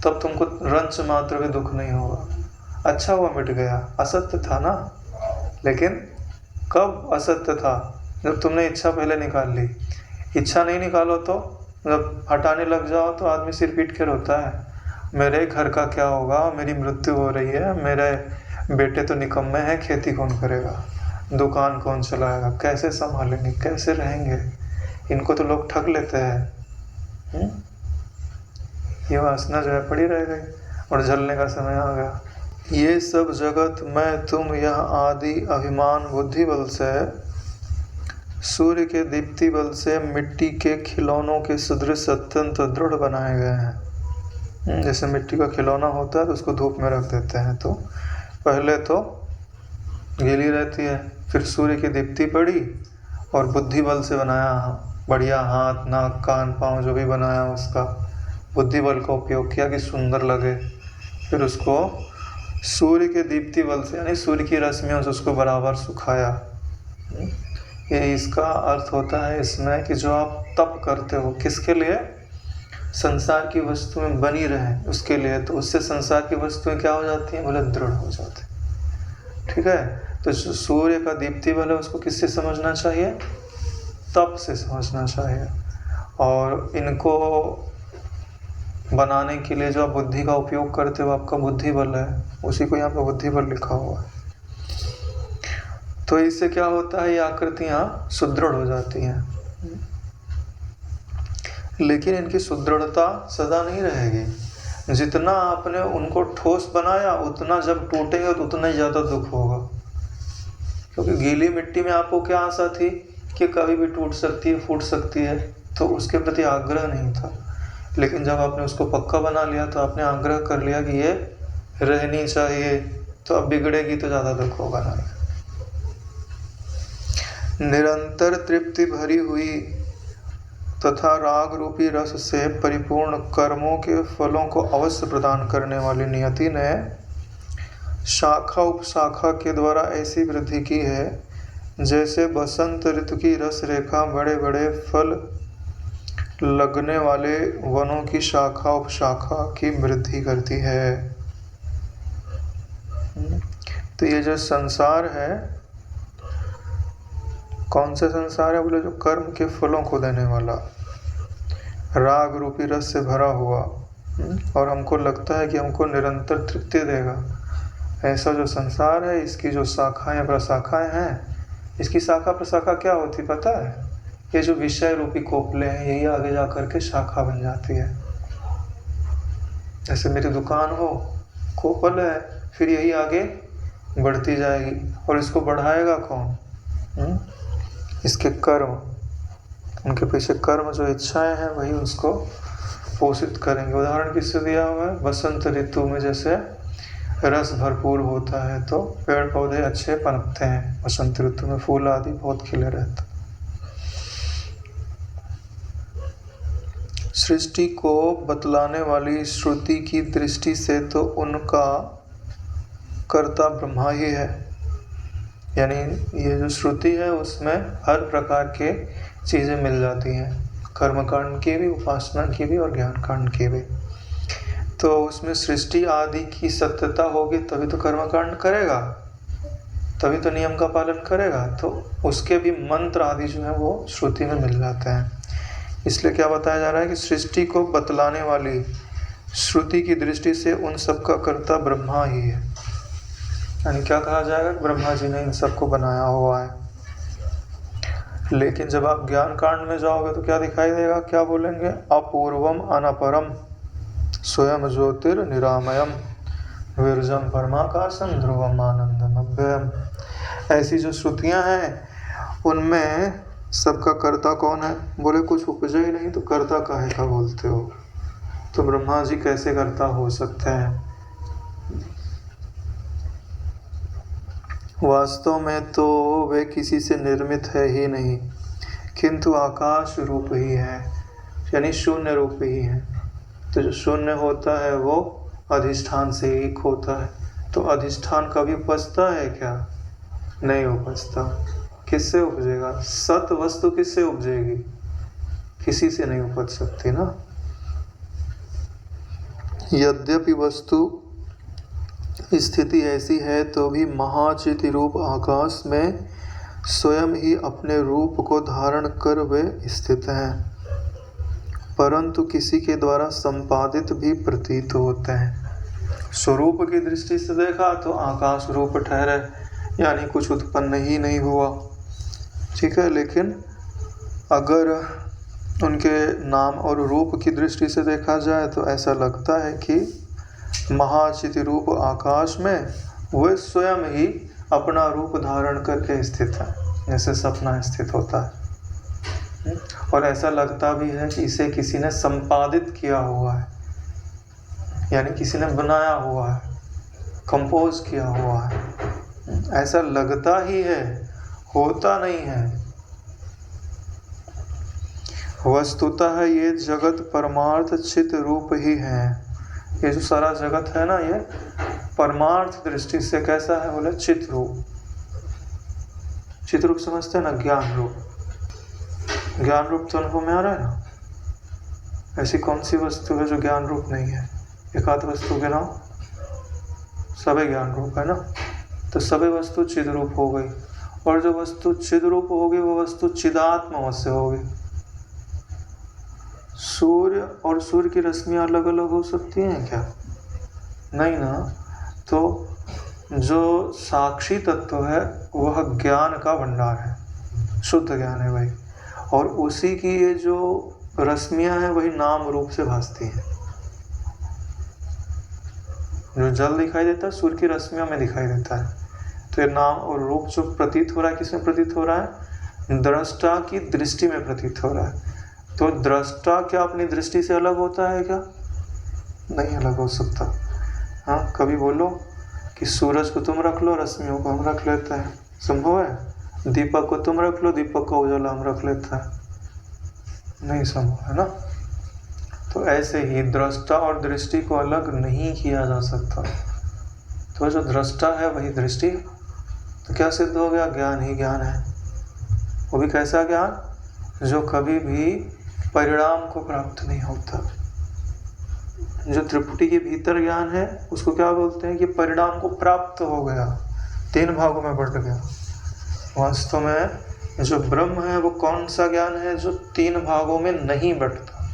तब तुमको रंच मात्र भी दुख नहीं होगा। अच्छा हुआ मिट गया, असत्य था ना। लेकिन कब असत्य था? जब तुमने इच्छा पहले निकाल ली। इच्छा नहीं निकालो तो जब हटाने लग जाओ तो आदमी सिर पीट के रोता है, मेरे घर का क्या होगा, मेरी मृत्यु हो रही है, मेरे बेटे तो निकम्मे हैं, खेती कौन करेगा, दुकान कौन चलाएगा, कैसे संभालेंगे, कैसे रहेंगे, इनको तो लोग ठग लेते हैं। ये वासना जो है पड़ी रह गई और जलने का समय आ गया। ये सब जगत मैं तुम यह आदि अभिमान बुद्धि बल से, सूर्य के दीप्ति बल से मिट्टी के खिलौनों के सदृश अत्यंत दृढ़ बनाए गए हैं। जैसे मिट्टी का खिलौना होता है तो उसको धूप में रख देते हैं तो पहले तो गीली रहती है, फिर सूर्य की दीप्ति पड़ी और बुद्धि बल से बनाया, बढ़िया हाथ नाक कान पाँव जो भी बनाया उसका बुद्धि बल का उपयोग किया कि सुंदर लगे। फिर उसको सूर्य के दीप्ति बल से यानी सूर्य की रश्मियों से उसको बराबर सुखाया। ये इसका अर्थ होता है इसमें कि जो आप तप करते हो किसके लिए? संसार की वस्तुएं बनी रहें उसके लिए, तो उससे संसार की वस्तुएं क्या हो जाती हैं? बोले दृढ़ हो जाती हैं। ठीक है, तो सूर्य का दीप्ति बल है उसको किससे समझना चाहिए? तप से समझना चाहिए। और इनको बनाने के लिए जो आप बुद्धि का उपयोग करते हो आपका बुद्धि बल है, उसी को यहाँ पे बुद्धि बल लिखा हुआ है। तो इससे क्या होता है? ये आकृतियां सुदृढ़ हो जाती हैं, लेकिन इनकी सुदृढ़ता सदा नहीं रहेगी। जितना आपने उनको ठोस बनाया उतना जब टूटेंगे तो उतना ही ज़्यादा दुख होगा, क्योंकि गीली मिट्टी में आपको क्या आशा थी कि कभी भी टूट सकती है, फूट सकती है, तो उसके प्रति आग्रह नहीं था। लेकिन जब आपने उसको पक्का बना लिया तो आपने आग्रह कर लिया कि ये रहनी चाहिए, तो अब बिगड़ेगी तो ज़्यादा दुख होगा ना। निरंतर तृप्ति भरी हुई तथा राग रूपी रस से परिपूर्ण कर्मों के फलों को अवश्य प्रदान करने वाली नियति ने शाखा उपशाखा के द्वारा ऐसी वृद्धि की है जैसे बसंत ऋतु की रस रेखा बड़े बड़े फल लगने वाले वनों की शाखा उपशाखा की वृद्धि करती है। तो ये जो संसार है, कौन सा संसार है? बोले जो कर्म के फलों को देने वाला, राग रूपी रस से भरा हुआ, और हमको लगता है कि हमको निरंतर तृप्ति देगा, ऐसा जो संसार है इसकी जो शाखाएं प्रशाखाएं हैं, इसकी शाखा प्रशाखा क्या होती पता है? ये जो विषय रूपी कोपले हैं यही आगे जा करके शाखा बन जाती है। जैसे मेरी दुकान हो, कोपल है, फिर यही आगे बढ़ती जाएगी, और इसको बढ़ाएगा कौन? इसके कर्म, उनके पीछे कर्म जो इच्छाएं हैं वही उसको पोषित करेंगे। उदाहरण किससे दिया हुआ है? बसंत ऋतु में जैसे रस भरपूर होता है तो पेड़ पौधे अच्छे पनपते हैं, बसंत ऋतु में फूल आदि बहुत खिले रहते। सृष्टि को बतलाने वाली श्रुति की दृष्टि से तो उनका कर्ता ब्रह्मा ही है। यानी ये जो श्रुति है उसमें हर प्रकार के चीज़ें मिल जाती हैं, कर्मकांड की भी, उपासना की भी और ज्ञान कांड की भी। तो उसमें सृष्टि आदि की सत्यता होगी तभी तो कर्मकांड करेगा, तभी तो नियम का पालन करेगा। तो उसके भी मंत्र आदि जो है वो श्रुति में मिल जाते हैं। इसलिए क्या बताया जा रहा है कि सृष्टि को बतलाने वाली श्रुति की दृष्टि से उन सब का कर्ता ब्रह्मा ही है। यानी क्या कहा जाएगा? ब्रह्मा जी ने इन सबको बनाया हुआ है। लेकिन जब आप ज्ञान कांड में जाओगे तो क्या दिखाई देगा? क्या बोलेंगे? अपूर्वम अनपरम स्वयं ज्योतिर्निरामयम विरजम परमाकाशम ध्रुवम आनंदम अव्ययम। ऐसी जो श्रुतियां हैं उनमें सबका कर्ता कौन है? बोले कुछ उपजा ही नहीं तो कर्ता काहे का बोलते हो? तो ब्रह्मा जी कैसे कर्ता हो सकते हैं? वास्तव में तो वे किसी से निर्मित है ही नहीं, किंतु आकाश रूप ही है, यानी शून्य रूप ही है। तो जो शून्य होता है वो अधिष्ठान से एक होता है। तो अधिष्ठान कभी उपजता है क्या? नहीं उपजता। किससे उपजेगा? सत वस्तु किससे उपजेगी? किसी से नहीं उपज सकती ना। यद्यपि वस्तु स्थिति ऐसी है तो भी महाचिति रूप आकाश में स्वयं ही अपने रूप को धारण कर वे स्थित हैं, परंतु किसी के द्वारा संपादित भी प्रतीत होते हैं। स्वरूप की दृष्टि से देखा तो आकाश रूप ठहरे, यानी कुछ उत्पन्न ही नहीं हुआ, ठीक है। लेकिन अगर उनके नाम और रूप की दृष्टि से देखा जाए तो ऐसा लगता है कि महाचिति रूप आकाश में वे स्वयं ही अपना रूप धारण करके स्थित है, जैसे सपना स्थित होता है। और ऐसा लगता भी है कि इसे किसी ने संपादित किया हुआ है, यानी किसी ने बनाया हुआ है, कंपोज किया हुआ है। ऐसा लगता ही है, होता नहीं है। वस्तुतः ये जगत परमार्थ चित रूप ही है। ये जो सारा जगत है ना, ये परमार्थ दृष्टि से कैसा है बोले? चित रूप। चित रूप समझते हैं ना, ज्ञान रूप। ज्ञान रूप तो अनुभव में आ रहा है ना। ऐसी कौन सी वस्तु है जो ज्ञान रूप नहीं है? एक आध वस्तु के नाम, सभी ज्ञान रूप है ना। तो सभी वस्तु चिद रूप हो गई, और जो वस्तु चिद रूप होगी वो वस्तु चिदात्म से होगी। सूर्य और सूर्य की रश्मियाँ अलग अलग हो सकती हैं क्या? नहीं ना। तो जो साक्षी तत्व है वह ज्ञान का भंडार है, शुद्ध ज्ञान है भाई, और उसी की ये जो रश्मियाँ हैं वही नाम रूप से भासती हैं। जो जल दिखाई देता है सूर्य की रश्मियों में दिखाई देता है। तो ये नाम और रूप जो प्रतीत हो रहा है, किसमें प्रतीत हो रहा है? दृष्टा की दृष्टि में प्रतीत हो रहा है। तो दृष्टा क्या अपनी दृष्टि से अलग होता है क्या? नहीं अलग हो सकता। हाँ, कभी बोलो कि सूरज को तुम रख लो, रश्मियों को हम रख लेते हैं, संभव है? दीपक को तुम रख लो, दीपक का उजाला हम रख लेते हैं, नहीं संभव है ना। तो ऐसे ही दृष्टा और दृष्टि को अलग नहीं किया जा सकता। तो जो दृष्टा है वही दृष्टि, तो क्या सिद्ध हो गया? ज्ञान ही ज्ञान है। वो भी कैसा ज्ञान? जो कभी भी परिणाम को प्राप्त नहीं होता। जो त्रिपुटी के भीतर ज्ञान है उसको क्या बोलते हैं? कि परिणाम को प्राप्त हो गया, 3 भागों में बढ़ गया। वास्तव में जो ब्रह्म है वो कौन सा ज्ञान है? जो 3 भागों में नहीं बंटता,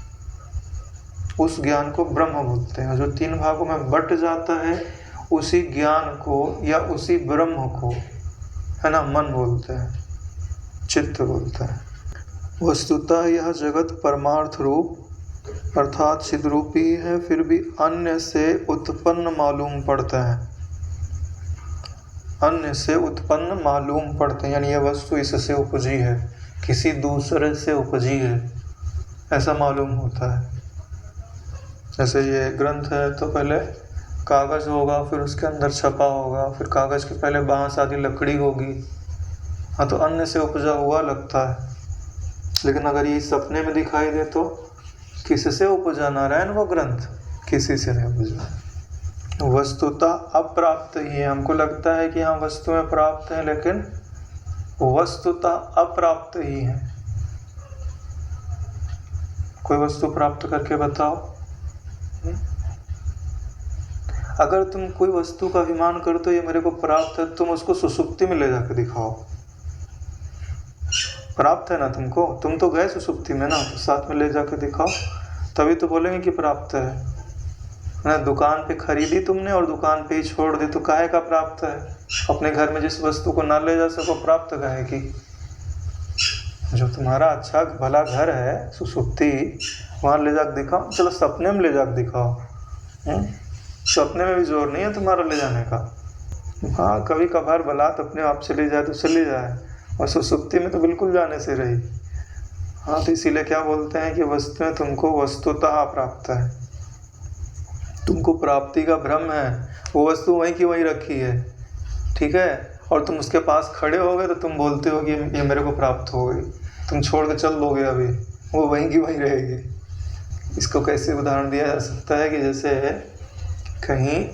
उस ज्ञान को ब्रह्म बोलते हैं। जो 3 भागों में बंट जाता है उसी ज्ञान को या उसी ब्रह्म को, है ना, मन बोलते हैं, चित्त बोलते हैं। वस्तुतः यह जगत परमार्थ रूप अर्थात चिद रूपी है, फिर भी अन्य से उत्पन्न मालूम पड़ता है। अन्य से उत्पन्न मालूम पड़ते हैं, यानी यह वस्तु इससे उपजी है, किसी दूसरे से उपजी है, ऐसा मालूम होता है। जैसे ये ग्रंथ है तो पहले कागज़ होगा, फिर उसके अंदर छपा होगा, फिर कागज़ के पहले बांस आदि लकड़ी होगी। हाँ, तो अन्य से उपजा हुआ लगता है। लेकिन अगर ये सपने में दिखाई दे तो किससे उपजा नारायण वो ग्रंथ? किसी से नहीं उपजा। वस्तुतः अप्राप्त ही है। हमको लगता है कि हाँ वस्तुएं प्राप्त हैं, लेकिन वस्तुतः अप्राप्त ही है। कोई वस्तु प्राप्त करके बताओ। अगर तुम कोई वस्तु का अभिमान करते हो ये मेरे को प्राप्त है, तुम उसको सुसुप्ति में ले जाकर दिखाओ। प्राप्त है ना तुमको, तुम तो गए सुसुप्ति में ना, तो साथ में ले जाकर दिखाओ, तभी तो बोलेंगे कि प्राप्त है ना। दुकान पे खरीदी तुमने और दुकान पे ही छोड़ दी, तो काहे का प्राप्त है? अपने घर में जिस वस्तु को ना ले जा सको प्राप्त काहे की? जो तुम्हारा अच्छा भला घर है सुसुप्ति, वहाँ ले जाकर दिखाओ। चलो सपने में ले जाकर दिखाओ। सपने में भी जोर नहीं है तुम्हारा ले जाने का। हाँ, कभी कभार बलात अपने आप चली जाए तो चली जाए, और सुसुप्ति में तो बिल्कुल जाने से रही। हाँ, तो इसीलिए क्या बोलते हैं कि वस्तुएं तुमको वस्तुतः प्राप्त है। तुमको प्राप्ति का भ्रम है, वो वस्तु वहीं की वहीं रखी है, ठीक है। और तुम उसके पास खड़े हो गए तो तुम बोलते हो कि ये मेरे को प्राप्त हो गई। तुम छोड़ के चल दोगे, अभी वो वहीं की वहीं रहेगी। इसको कैसे उदाहरण दिया जा सकता है कि जैसे कहीं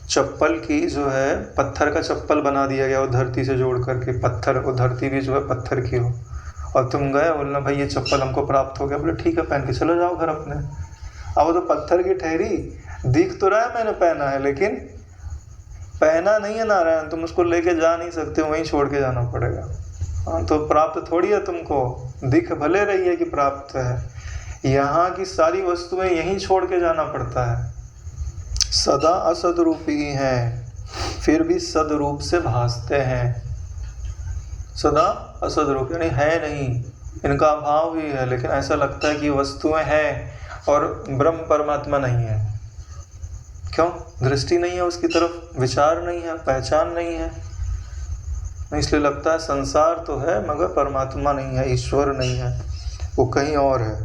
चप्पल की जो है पत्थर का चप्पल बना दिया गया, वो धरती से जोड़ करके पत्थर, वो धरती भी जो है पत्थर की हो, और तुम गए बोलना भाई ये चप्पल हमको प्राप्त हो गया। बोले ठीक है, पहन के चलो जाओ घर अपने। अब वो तो पत्थर की ठहरी, दिख तो रहा है मैंने पहना है, लेकिन पहना नहीं है नारायण, तुम उसको लेके जा नहीं सकते, वहीं छोड़ के जाना पड़ेगा। हाँ, तो प्राप्त थोड़ी है तुमको, दिख भले रही है कि प्राप्त है, यहाँ की सारी वस्तुएं यहीं छोड़ के जाना पड़ता है। सदा असद रूपी ही हैं, फिर भी सद रूप से भासते हैं। सदा असद रूप यानी है नहीं, इनका अभाव ही है, लेकिन ऐसा लगता है कि वस्तुएं हैं और ब्रह्म परमात्मा नहीं है। क्यों? दृष्टि नहीं है उसकी तरफ, विचार नहीं है, पहचान नहीं है, इसलिए लगता है संसार तो है मगर परमात्मा नहीं है, ईश्वर नहीं है, वो कहीं और है,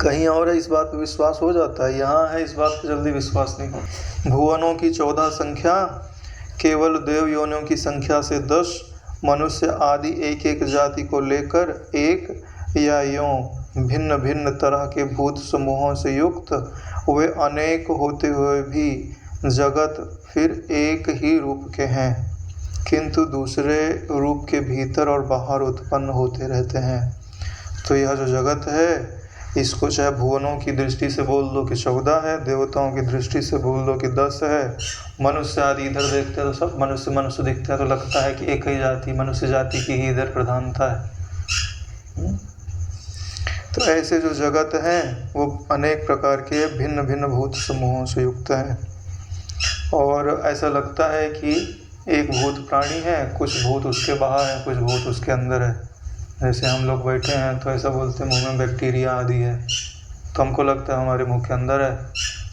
कहीं और है। इस बात पे विश्वास हो जाता है, यहाँ है इस बात पे जल्दी विश्वास नहीं। भुवनों की 14 संख्या, केवल देव योनियों की संख्या से 10, मनुष्य आदि एक एक जाति को लेकर एक या यों भिन्न भिन्न तरह के भूत समूहों से युक्त वे अनेक होते हुए भी जगत फिर एक ही रूप के हैं, किंतु दूसरे रूप के भीतर और बाहर उत्पन्न होते रहते हैं। तो यह जो जगत है, इसको चाहे भुवनों की दृष्टि से बोल दो कि 14 है, देवताओं की दृष्टि से बोल दो कि 10 है, मनुष्य आदि इधर देखते हैं तो सब मनुष्य मनुष्य दिखते हैं, तो लगता है कि एक ही जाति, मनुष्य जाति की ही इधर प्रधानता है। तो ऐसे जो जगत हैं वो अनेक प्रकार के भिन्न भिन्न भूत समूहों से युक्त हैं, और ऐसा लगता है कि एक भूत प्राणी है, कुछ भूत उसके बाहर है, कुछ भूत उसके अंदर है। जैसे हम लोग बैठे हैं तो ऐसा बोलते हैं मुंह में बैक्टीरिया आदि है, तो हमको लगता है हमारे मुंह के अंदर है,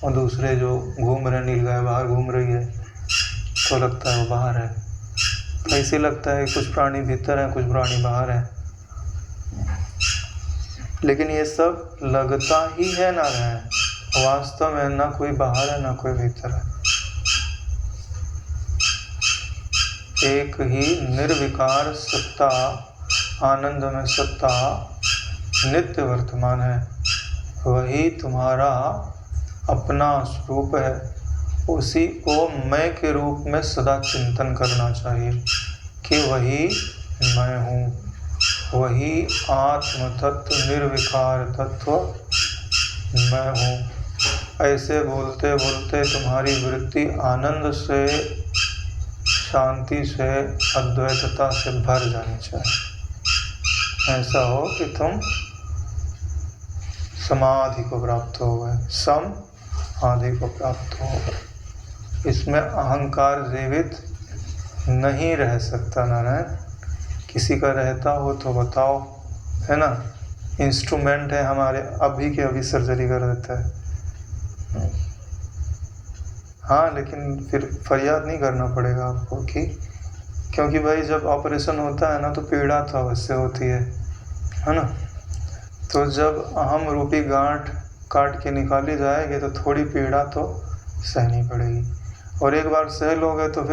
और दूसरे जो घूम रहे, नीलगाय बाहर घूम रही है तो लगता है वो बाहर है। तो ऐसे लगता है कुछ प्राणी भीतर है, कुछ प्राणी बाहर है, लेकिन ये सब लगता ही है नारायण, वास्तव में ना कोई बाहर है ना कोई भीतर है, एक ही निर्विकार सत्ता, आनंद में सत्ता नित्य वर्तमान है, वही तुम्हारा अपना स्वरूप है। उसी को मैं के रूप में सदा चिंतन करना चाहिए कि वही मैं हूँ, वही आत्म तत्व निर्विकार तत्व मैं हूँ। ऐसे बोलते बोलते तुम्हारी वृत्ति आनंद से, शांति से, अद्वैतता से भर जानी चाहिए। ऐसा हो कि तुम समाधि को प्राप्त हो गए, सम आदि को प्राप्त हो गए। इसमें अहंकार जीवित नहीं रह सकता नारायण, किसी का रहता हो तो बताओ, है ना। इंस्ट्रूमेंट है हमारे, अभी के अभी सर्जरी कर देता है। हाँ, लेकिन फिर फरियाद नहीं करना पड़ेगा आपको कि, क्योंकि भाई जब ऑपरेशन होता है ना तो पीड़ा तो अवश्य होती है ना। तो जब अहम रूपी गांठ काट के निकाली जाएगी तो थोड़ी पीड़ा तो सहनी पड़ेगी, और एक बार सह लोगे तो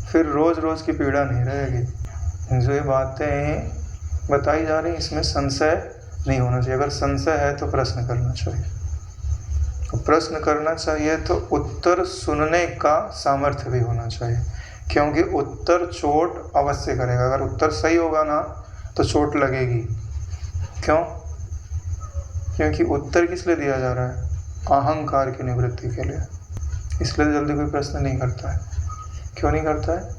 फिर रोज़ रोज़ की पीड़ा नहीं रहेगी। जो ये बातें बताई जा रही इसमें संशय नहीं होना चाहिए। अगर संशय है तो प्रश्न करना चाहिए, तो प्रश्न करना चाहिए तो उत्तर सुनने का सामर्थ्य भी होना चाहिए, क्योंकि उत्तर चोट अवश्य करेगा। अगर उत्तर सही होगा ना तो चोट लगेगी। क्यों? क्योंकि उत्तर किस लिए दिया जा रहा है? अहंकार की निवृत्ति के लिए। इसलिए जल्दी कोई प्रश्न नहीं करता है। क्यों नहीं करता है?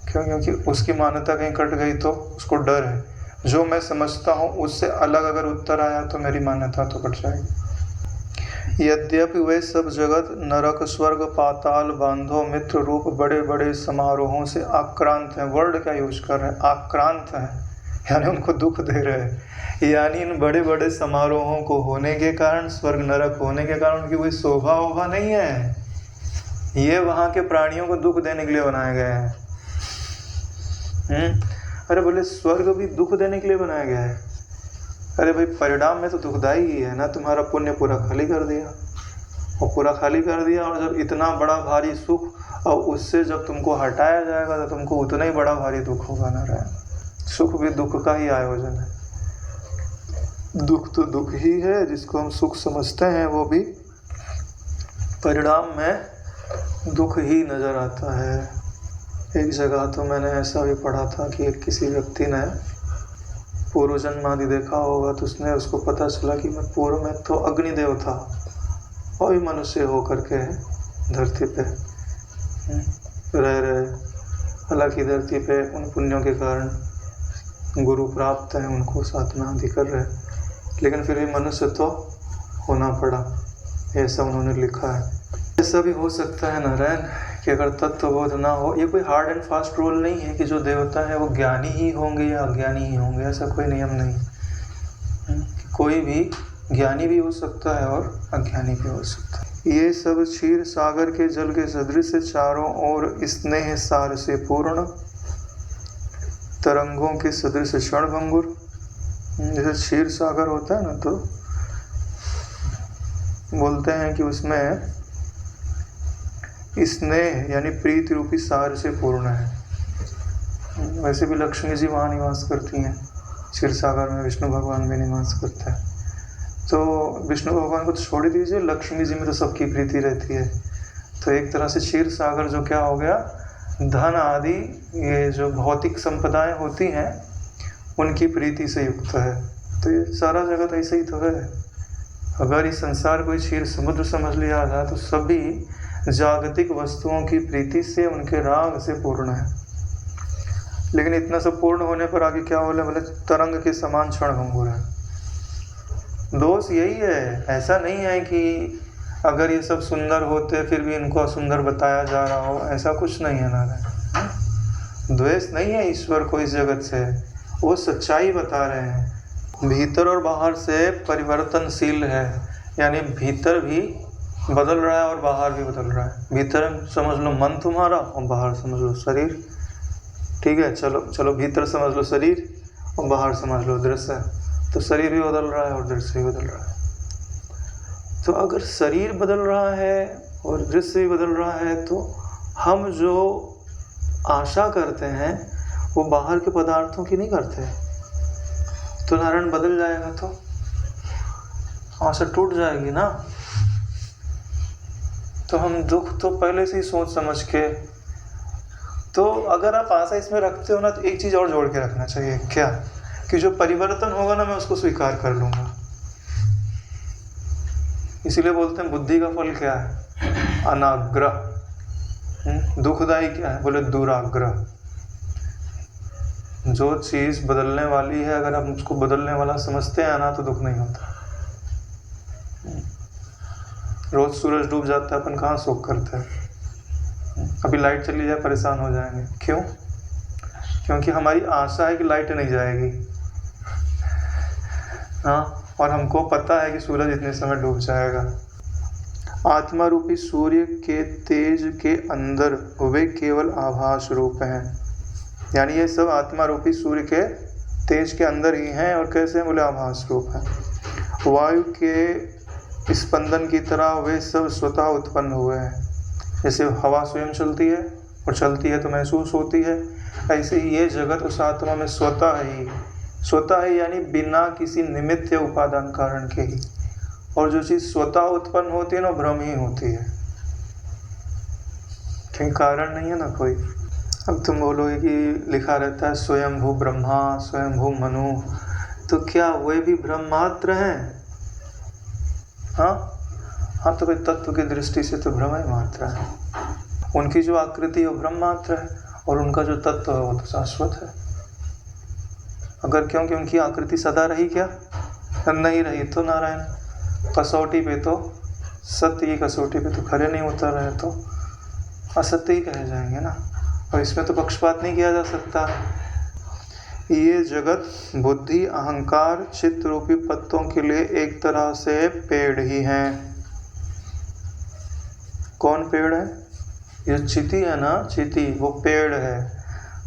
क्यों? क्योंकि उसकी मान्यता कहीं कट गई तो उसको डर है, जो मैं समझता हूँ उससे अलग अगर उत्तर आया तो मेरी मान्यता तो कट जाएगी। यद्यपि वे सब जगत नरक स्वर्ग पाताल बांधो मित्र रूप बड़े बड़े समारोहों से आक्रांत हैं। वर्ड क्या यूज कर रहे हैं? आक्रांत हैं, यानी उनको दुख दे रहे हैं। यानी इन बड़े बड़े समारोहों को होने के कारण, स्वर्ग नरक होने के कारण उनकी कोई शोभा वोभा नहीं है। ये वहाँ के प्राणियों को दुख देने के लिए बनाया गया है। अरे बोले स्वर्ग भी दुख देने के लिए बनाया गया है? अरे भाई परिणाम में तो दुखदाई ही है ना। तुम्हारा पुण्य पूरा खाली कर दिया, और पूरा खाली कर दिया, और जब इतना बड़ा भारी सुख और उससे जब तुमको हटाया जाएगा तो तुमको उतना ही बड़ा भारी दुख होगा ना। रहा सुख भी दुख का ही आयोजन है। दुख तो दुख ही है, जिसको हम सुख समझते हैं वो भी परिणाम में दुख ही नज़र आता है। एक जगह तो मैंने ऐसा भी पढ़ा था कि किसी व्यक्ति ने पूर्व जन्म आदि देखा होगा, तो उसको पता चला कि मैं पूर्व में तो अग्निदेव था, और भी मनुष्य हो करके धरती पे रह रहे। हालांकि धरती पे उन पुण्यों के कारण गुरु प्राप्त हैं, उनको साधना आदि कर रहे, लेकिन फिर भी मनुष्य तो होना पड़ा, ऐसा उन्होंने लिखा है। ऐसा भी हो सकता है नारायण कि अगर तत्वबोध ना हो, ये कोई हार्ड एंड फास्ट रूल नहीं है कि जो देवता है वो ज्ञानी ही होंगे या अज्ञानी ही होंगे, ऐसा कोई नियम नहीं। कोई भी ज्ञानी भी हो सकता है और अज्ञानी भी हो सकता है। ये सब क्षीर सागर के जल के सदृश चारों ओर स्नेह सार से पूर्ण, तरंगों के सदृश क्षणभंगुर। जैसे क्षीर सागर होता है ना, तो बोलते हैं कि उसमें स्नेह यानी प्रीति रूपी सार से पूर्ण है। वैसे भी लक्ष्मी जी वहाँ निवास करती हैं, क्षीर सागर में विष्णु भगवान भी निवास करते हैं। तो विष्णु भगवान को तो छोड़ ही दीजिए, लक्ष्मी जी में तो सबकी प्रीति रहती है। तो एक तरह से क्षीर सागर जो क्या हो गया, धन आदि ये जो भौतिक संपदाएं होती हैं उनकी प्रीति से युक्त है। तो ये सारा जगत ऐसे ही तो है। अगर इस संसार को क्षीर समुद्र समझ लिया जाए तो सभी जागतिक वस्तुओं की प्रीति से, उनके राग से पूर्ण है। लेकिन इतना सब पूर्ण होने पर आगे क्या बोले, बोले तरंग के समान क्षणभंगुर है। दोष यही है, ऐसा नहीं है कि अगर ये सब सुंदर होते फिर भी इनको असुंदर बताया जा रहा हो, ऐसा कुछ नहीं है नारायण। द्वेष नहीं है ईश्वर को इस जगत से, वो सच्चाई बता रहे हैं। भीतर और बाहर से परिवर्तनशील है, यानी भीतर भी बदल रहा है और बाहर भी बदल रहा है। भीतर समझ लो मन तुम्हारा और बाहर समझ लो शरीर, ठीक है। चलो भीतर समझ लो शरीर और बाहर समझ लो दृश्य, तो शरीर भी बदल रहा है और दृश्य भी बदल रहा है। तो अगर शरीर बदल रहा है और दृश्य भी बदल रहा है, तो हम जो आशा करते हैं वो बाहर के पदार्थों की नहीं करते। तो नारायण बदल जाएगा तो आशा टूट जाएगी ना। तो हम दुख तो पहले से ही सोच समझ के, तो अगर आप आशा इसमें रखते हो ना, तो एक चीज़ और जोड़ के रखना चाहिए, क्या कि जो परिवर्तन होगा ना मैं उसको स्वीकार कर लूँगा। इसीलिए बोलते हैं बुद्धि का फल क्या है, अनाग्रह। दुखदाई क्या है, बोले दुराग्रह। जो चीज़ बदलने वाली है अगर आप उसको बदलने वाला समझते हैं ना, तो दुख नहीं होता। रोज सूरज डूब जाता है, अपन कहाँ शोक करते हैं। अभी लाइट चली जाए परेशान हो जाएंगे, क्यों? क्योंकि हमारी आशा है कि लाइट नहीं जाएगी, हाँ, और हमको पता है कि सूरज इतने समय डूब जाएगा। आत्मा रूपी सूर्य के तेज के अंदर वे केवल आभास रूप हैं, यानी ये सब आत्मा रूपी सूर्य के तेज के अंदर ही हैं। और कैसे हैं, बोले आभास रूप हैं। वायु के स्पंदन की तरह वे सब स्वतः उत्पन्न हुए हैं। जैसे हवा स्वयं चलती है और चलती है तो महसूस होती है, ऐसे ही ये जगत उस आत्मा में स्वतः ही, यानी बिना किसी निमित्त या उपादान कारण के ही। और जो चीज़ स्वतः उत्पन्न होती है ना, भ्रम ही होती है, कहीं कारण नहीं है ना कोई। अब तुम बोलोगे कि लिखा रहता है स्वयंभू ब्रह्मा स्वयंभू मनु, तो क्या वे भी ब्रह्म मात्र हैं? हाँ, तो भाई तत्व की दृष्टि से तो ब्रह्म ही मात्र है। उनकी जो आकृति है वो ब्रह्म मात्र है, और उनका जो तत्व है वो तो शाश्वत है। अगर क्योंकि उनकी आकृति सदा रही क्या? नहीं रही, तो नारायण कसौटी पे तो, सत्य की कसौटी पे तो खरे नहीं उतर रहे, तो असत्य ही कहे जाएंगे ना। और इसमें तो पक्षपात नहीं किया जा सकता। ये जगत बुद्धि अहंकार चित्त रूपी पत्तों के लिए एक तरह से पेड़ ही हैं। कौन पेड़ है? ये चिति है ना, चिति वो पेड़ है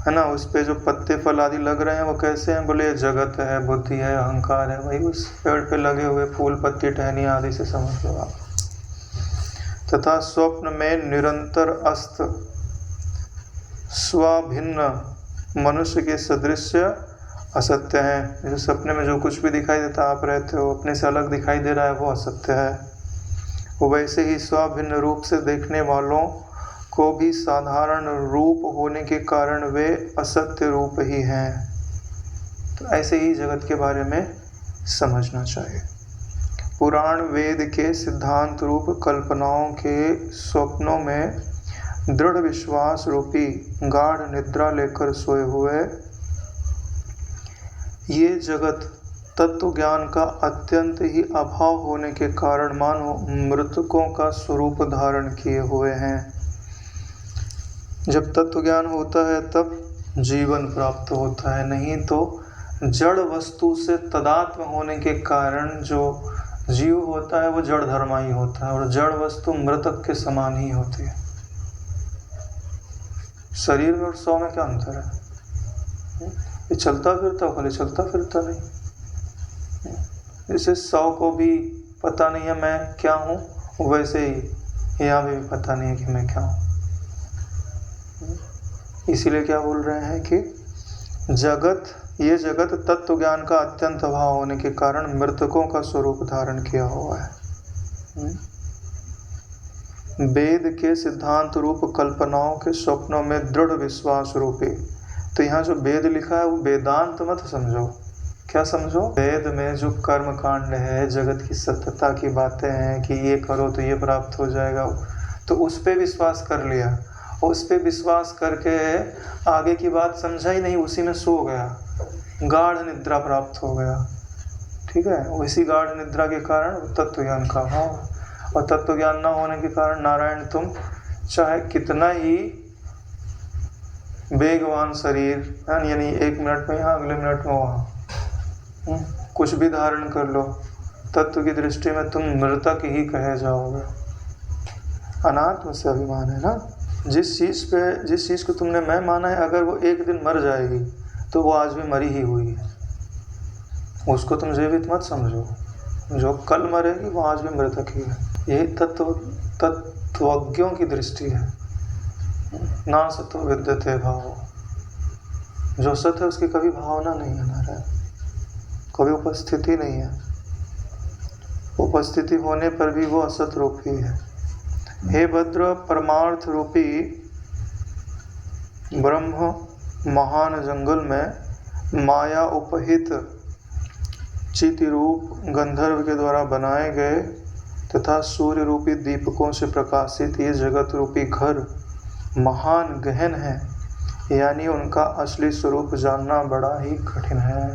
ना। उस पे जो पत्ते फल आदि लग रहे हैं वो कैसे हैं? बोले जगत है, बुद्धि है, अहंकार है, वही उस पेड़ पे लगे हुए फूल पत्ती टहनी आदि से समझ लो आप। तथा स्वप्न में निरंतर अस्त स्वाभिन्न मनुष्य के सदृश्य असत्य है। जैसे सपने में जो कुछ भी दिखाई देता आप रहते हो, अपने से अलग दिखाई दे रहा है, वो असत्य है। वो वैसे ही स्वाभिन्न रूप से देखने वालों को भी साधारण रूप होने के कारण वे असत्य रूप ही हैं। तो ऐसे ही जगत के बारे में समझना चाहिए। पुराण वेद के सिद्धांत रूप कल्पनाओं के स्वप्नों में दृढ़ विश्वास रूपी गाढ़ निद्रा लेकर सोए हुए ये जगत तत्व ज्ञान का अत्यंत ही अभाव होने के कारण मानो मृतकों का स्वरूप धारण किए हुए हैं। जब तत्व ज्ञान होता है तब जीवन प्राप्त होता है, नहीं तो जड़ वस्तु से तदात्म होने के कारण जो जीव होता है वो जड़ धर्मा ही होता है और जड़ वस्तु मृतक के समान ही होती है। शरीर में और सौ में क्या अंतर है? ये चलता फिरता भले चलता फिरता नहीं। जैसे सौ को भी पता नहीं है मैं क्या हूँ, वैसे ही यहाँ भी पता नहीं है कि मैं क्या हूँ। इसीलिए क्या बोल रहे हैं कि ये जगत तत्व ज्ञान का अत्यंत अभाव होने के कारण मृतकों का स्वरूप धारण किया हुआ है। वेद के सिद्धांत रूप कल्पनाओं के स्वप्नों में दृढ़ विश्वास रूपी। तो यहाँ जो वेद लिखा है वो वेदांत मत समझो। क्या समझो? वेद में जो कर्म कांड है, जगत की सत्यता की बातें हैं कि ये करो तो ये प्राप्त हो जाएगा, तो उस पे विश्वास कर लिया। उस पे विश्वास करके आगे की बात समझा ही नहीं, उसी में सो गया, गाढ़ निद्रा प्राप्त हो गया। ठीक है, उसी गाढ़ निद्रा के कारण तत्व ज्ञान का अभाव, और तत्व ज्ञान न होने के कारण नारायण तुम चाहे कितना ही वेगवान शरीर यानी 1 मिनट में यहाँ, अगले मिनट में वहाँ, कुछ भी धारण कर लो, तत्व की दृष्टि में तुम मृतक ही कहे जाओगे। अनात्म से अभिमान है ना। जिस चीज़ को तुमने मैं माना है, अगर वो एक दिन मर जाएगी तो वो आज भी मरी ही हुई है। उसको तुम जीवित मत समझो। जो कल मरेगी वो आज भी मृतक ही है। यही तत्वज्ञों की दृष्टि है। ना सतो विद्यते भाव। जो सत्य है उसकी कभी भावना नहीं है नारायण, कभी उपस्थिति नहीं है। उपस्थिति होने पर भी वो असत रूप ही है। हे भद्र, परमार्थ रूपी ब्रह्म महान जंगल में माया उपहित चिति रूप गंधर्व के द्वारा बनाए गए तथा सूर्य रूपी दीपकों से प्रकाशित ये जगत रूपी घर महान गहन है, यानी उनका असली स्वरूप जानना बड़ा ही कठिन है।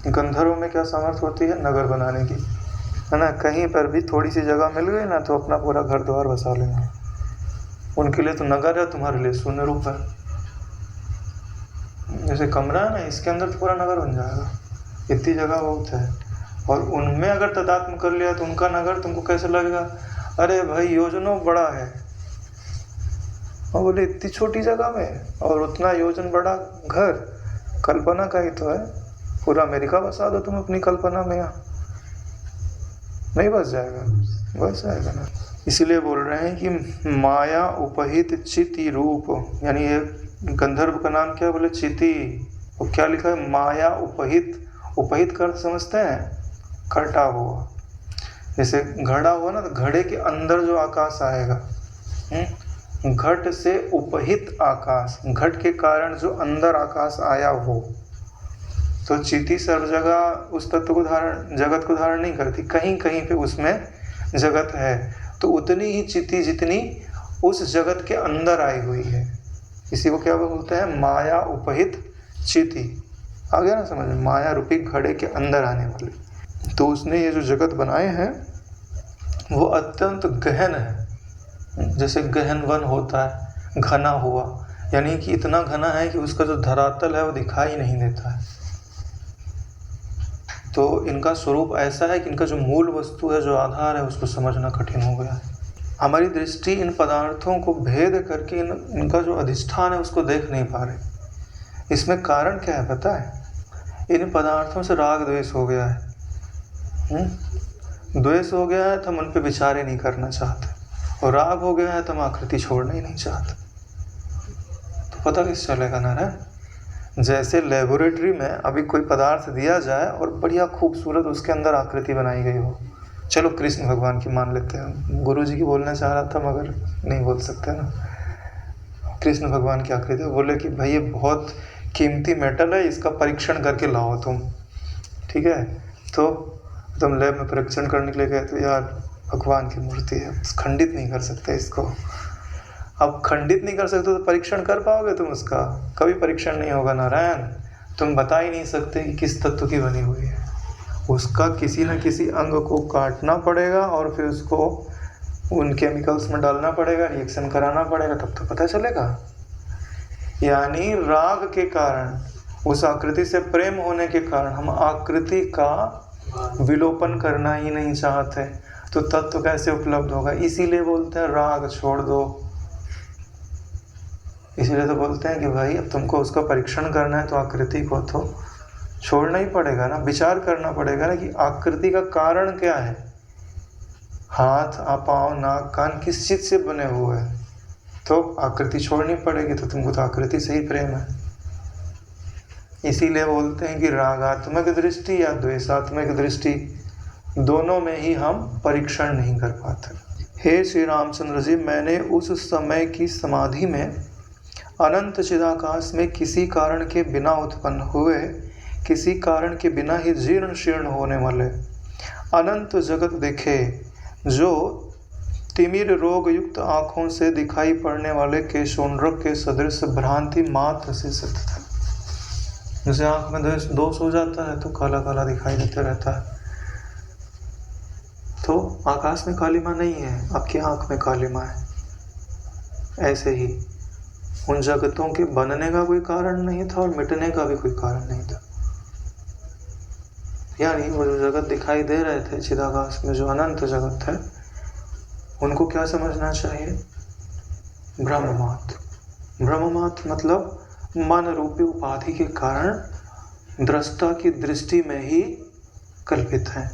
गंधर्व में क्या सामर्थ्य होती है? नगर बनाने की, है ना। कहीं पर भी थोड़ी सी जगह मिल गई ना तो अपना पूरा घर द्वार बसा लेंगे। उनके लिए तो नगर है, तुम्हारे लिए शून्य रूप है। जैसे कमरा है ना, इसके अंदर तो पूरा नगर बन जाएगा, इतनी जगह बहुत है। और उनमें अगर तदात्म कर लिया तो उनका नगर तुमको कैसे लगेगा? अरे भाई योजनों बड़ा है। और बोले इतनी छोटी जगह में और उतना योजन बड़ा घर, कल्पना का ही तो है। पूरा अमेरिका बसा दो तुम अपनी कल्पना में, यहाँ नहीं बस जाएगा? बस जाएगा ना। इसीलिए बोल रहे हैं कि माया उपहित चिति रूप, यानी ये गंधर्व का नाम क्या? बोले चिति। और क्या लिखा है? माया उपहित। उपहित का अर्थ समझते हैं? कटा हुआ। जैसे घड़ा हुआ ना, तो घड़े के अंदर जो आकाश आएगा, घट से उपहित आकाश, घट के कारण जो अंदर आकाश आया हो। तो चिति सर्व जगह उस तत्व को धारण, जगत को धारण नहीं करती, कहीं कहीं पे उसमें जगत है। तो उतनी ही चिति जितनी उस जगत के अंदर आई हुई है, इसी को क्या बोलते हैं? माया उपहित चिति। आ गया ना समझ? माया रूपी घड़े के अंदर आने वाली। तो उसने ये जो जगत बनाए हैं वो अत्यंत गहन है। जैसे गहन वन होता है, घना हुआ, यानी कि इतना घना है कि उसका जो धरातल है वो दिखाई नहीं देता है। तो इनका स्वरूप ऐसा है कि इनका जो मूल वस्तु है, जो आधार है, उसको समझना कठिन हो गया है। हमारी दृष्टि इन पदार्थों को भेद करके इनका जो अधिष्ठान है उसको देख नहीं पा रहे। इसमें कारण क्या है पता है? इन पदार्थों से राग द्वेष हो गया है। द्वेष हो गया है तो हम उन पर विचार ही नहीं करना चाहते, और राग हो गया है तो हम आकृति छोड़ना ही नहीं चाहते। तो पता किस चलेगा नारायण? जैसे लेबोरेटरी में अभी कोई पदार्थ दिया जाए और बढ़िया खूबसूरत उसके अंदर आकृति बनाई गई हो, चलो कृष्ण भगवान की मान लेते हैं, गुरु जी की बोलना चाह रहा था मगर नहीं बोल सकते ना। कृष्ण भगवान की आकृति, बोले कि भाई ये बहुत कीमती मेटल है, इसका परीक्षण करके लाओ तुम, ठीक है। तो तुम लैब में परीक्षण करने के लिए गए तो यार भगवान की मूर्ति है, खंडित नहीं कर सकते इसको। अब खंडित नहीं कर सकते तो परीक्षण कर पाओगे तुम उसका? कभी परीक्षण नहीं होगा नारायण। तुम बता ही नहीं सकते कि किस तत्व की बनी हुई है। उसका किसी न किसी अंग को काटना पड़ेगा और फिर उसको उन केमिकल्स में डालना पड़ेगा, रिएक्शन कराना पड़ेगा, तब तो पता चलेगा। यानी राग के कारण, उस आकृति से प्रेम होने के कारण हम आकृति का विलोपन करना ही नहीं चाहते, तो तत्व कैसे उपलब्ध होगा? इसीलिए बोलते हैं राग छोड़ दो। इसीलिए तो बोलते हैं कि भाई अब तुमको उसका परीक्षण करना है तो आकृति को तो छोड़ना ही पड़ेगा ना, विचार करना पड़ेगा ना कि आकृति का कारण क्या है। हाथ, पाँव, नाक, कान किस चीज से बने हुए हैं, तो आकृति छोड़नी पड़ेगी। तो तुमको तो आकृति से ही प्रेम है। इसीलिए बोलते हैं कि रागात्मक दृष्टि या द्वेषात्मक दृष्टि, दोनों में ही हम परीक्षण नहीं कर पाते। हे श्री रामचंद्र जी, मैंने उस समय की समाधि में अनंत चिदाकाश में किसी कारण के बिना उत्पन्न हुए, किसी कारण के बिना ही जीर्ण शीर्ण होने वाले अनंत जगत देखे, जो तिमिर रोग युक्त आँखों से दिखाई पड़ने वाले केशोन्नरक के सदृश भ्रांति मात्र से सत्य था। जैसे आँख में दोष हो जाता है तो काला काला दिखाई देता रहता है, तो आकाश में कालिमा नहीं है, आपकी आँख में कालिमा है। ऐसे ही उन जगतों के बनने का कोई कारण नहीं था और मिटने का भी कोई कारण नहीं था। यानी वो जो जगत दिखाई दे रहे थे चिदाकाश में, जो अनंत जगत है, उनको क्या समझना चाहिए? ब्रह्ममात्र। ब्रह्ममात्र मतलब मन रूपी उपाधि के कारण दृष्टा की दृष्टि में ही कल्पित है।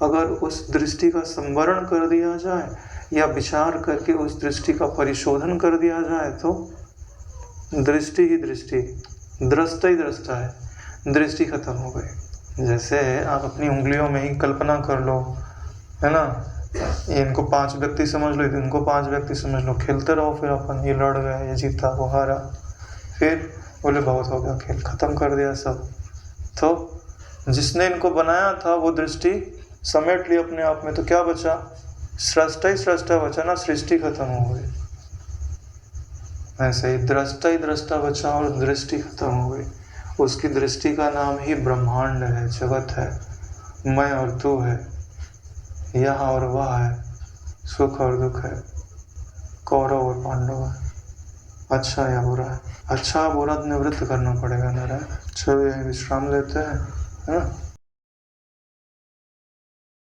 अगर उस दृष्टि का संवरण कर दिया जाए या विचार करके उस दृष्टि का परिशोधन कर दिया जाए तो दृष्टि ही दृष्टि, दृष्टा ही दृष्टा है, दृष्टि खत्म हो गई। जैसे आप अपनी उंगलियों में ही कल्पना कर लो, है ना, इनको 5 व्यक्ति समझ लो, इनको 5 व्यक्ति समझ लो, खेलते रहो, फिर अपन ये लड़ गए, ये जीता, वो हारा, फिर बोले बहुत हो गया, खेल खत्म कर दिया सब। तो जिसने इनको बनाया था वो दृष्टि समेट ली अपने आप में, तो क्या बचा? सृष्टा ही सृष्टा बचा ना, सृष्टि खत्म हो गई। ऐसे ही दृष्टा ही दृष्टा बचा और दृष्टि खत्म हो गई। उसकी दृष्टि का नाम ही ब्रह्मांड है, जगत है, मैं और तू है, यह और वह है, सुख और दुख है, कौरव और पांडव है, अच्छा या बुरा है। अच्छा बुरा निवृत्त करना पड़ेगा नारायण। चलो यहीं विश्राम लेते हैं, है ना।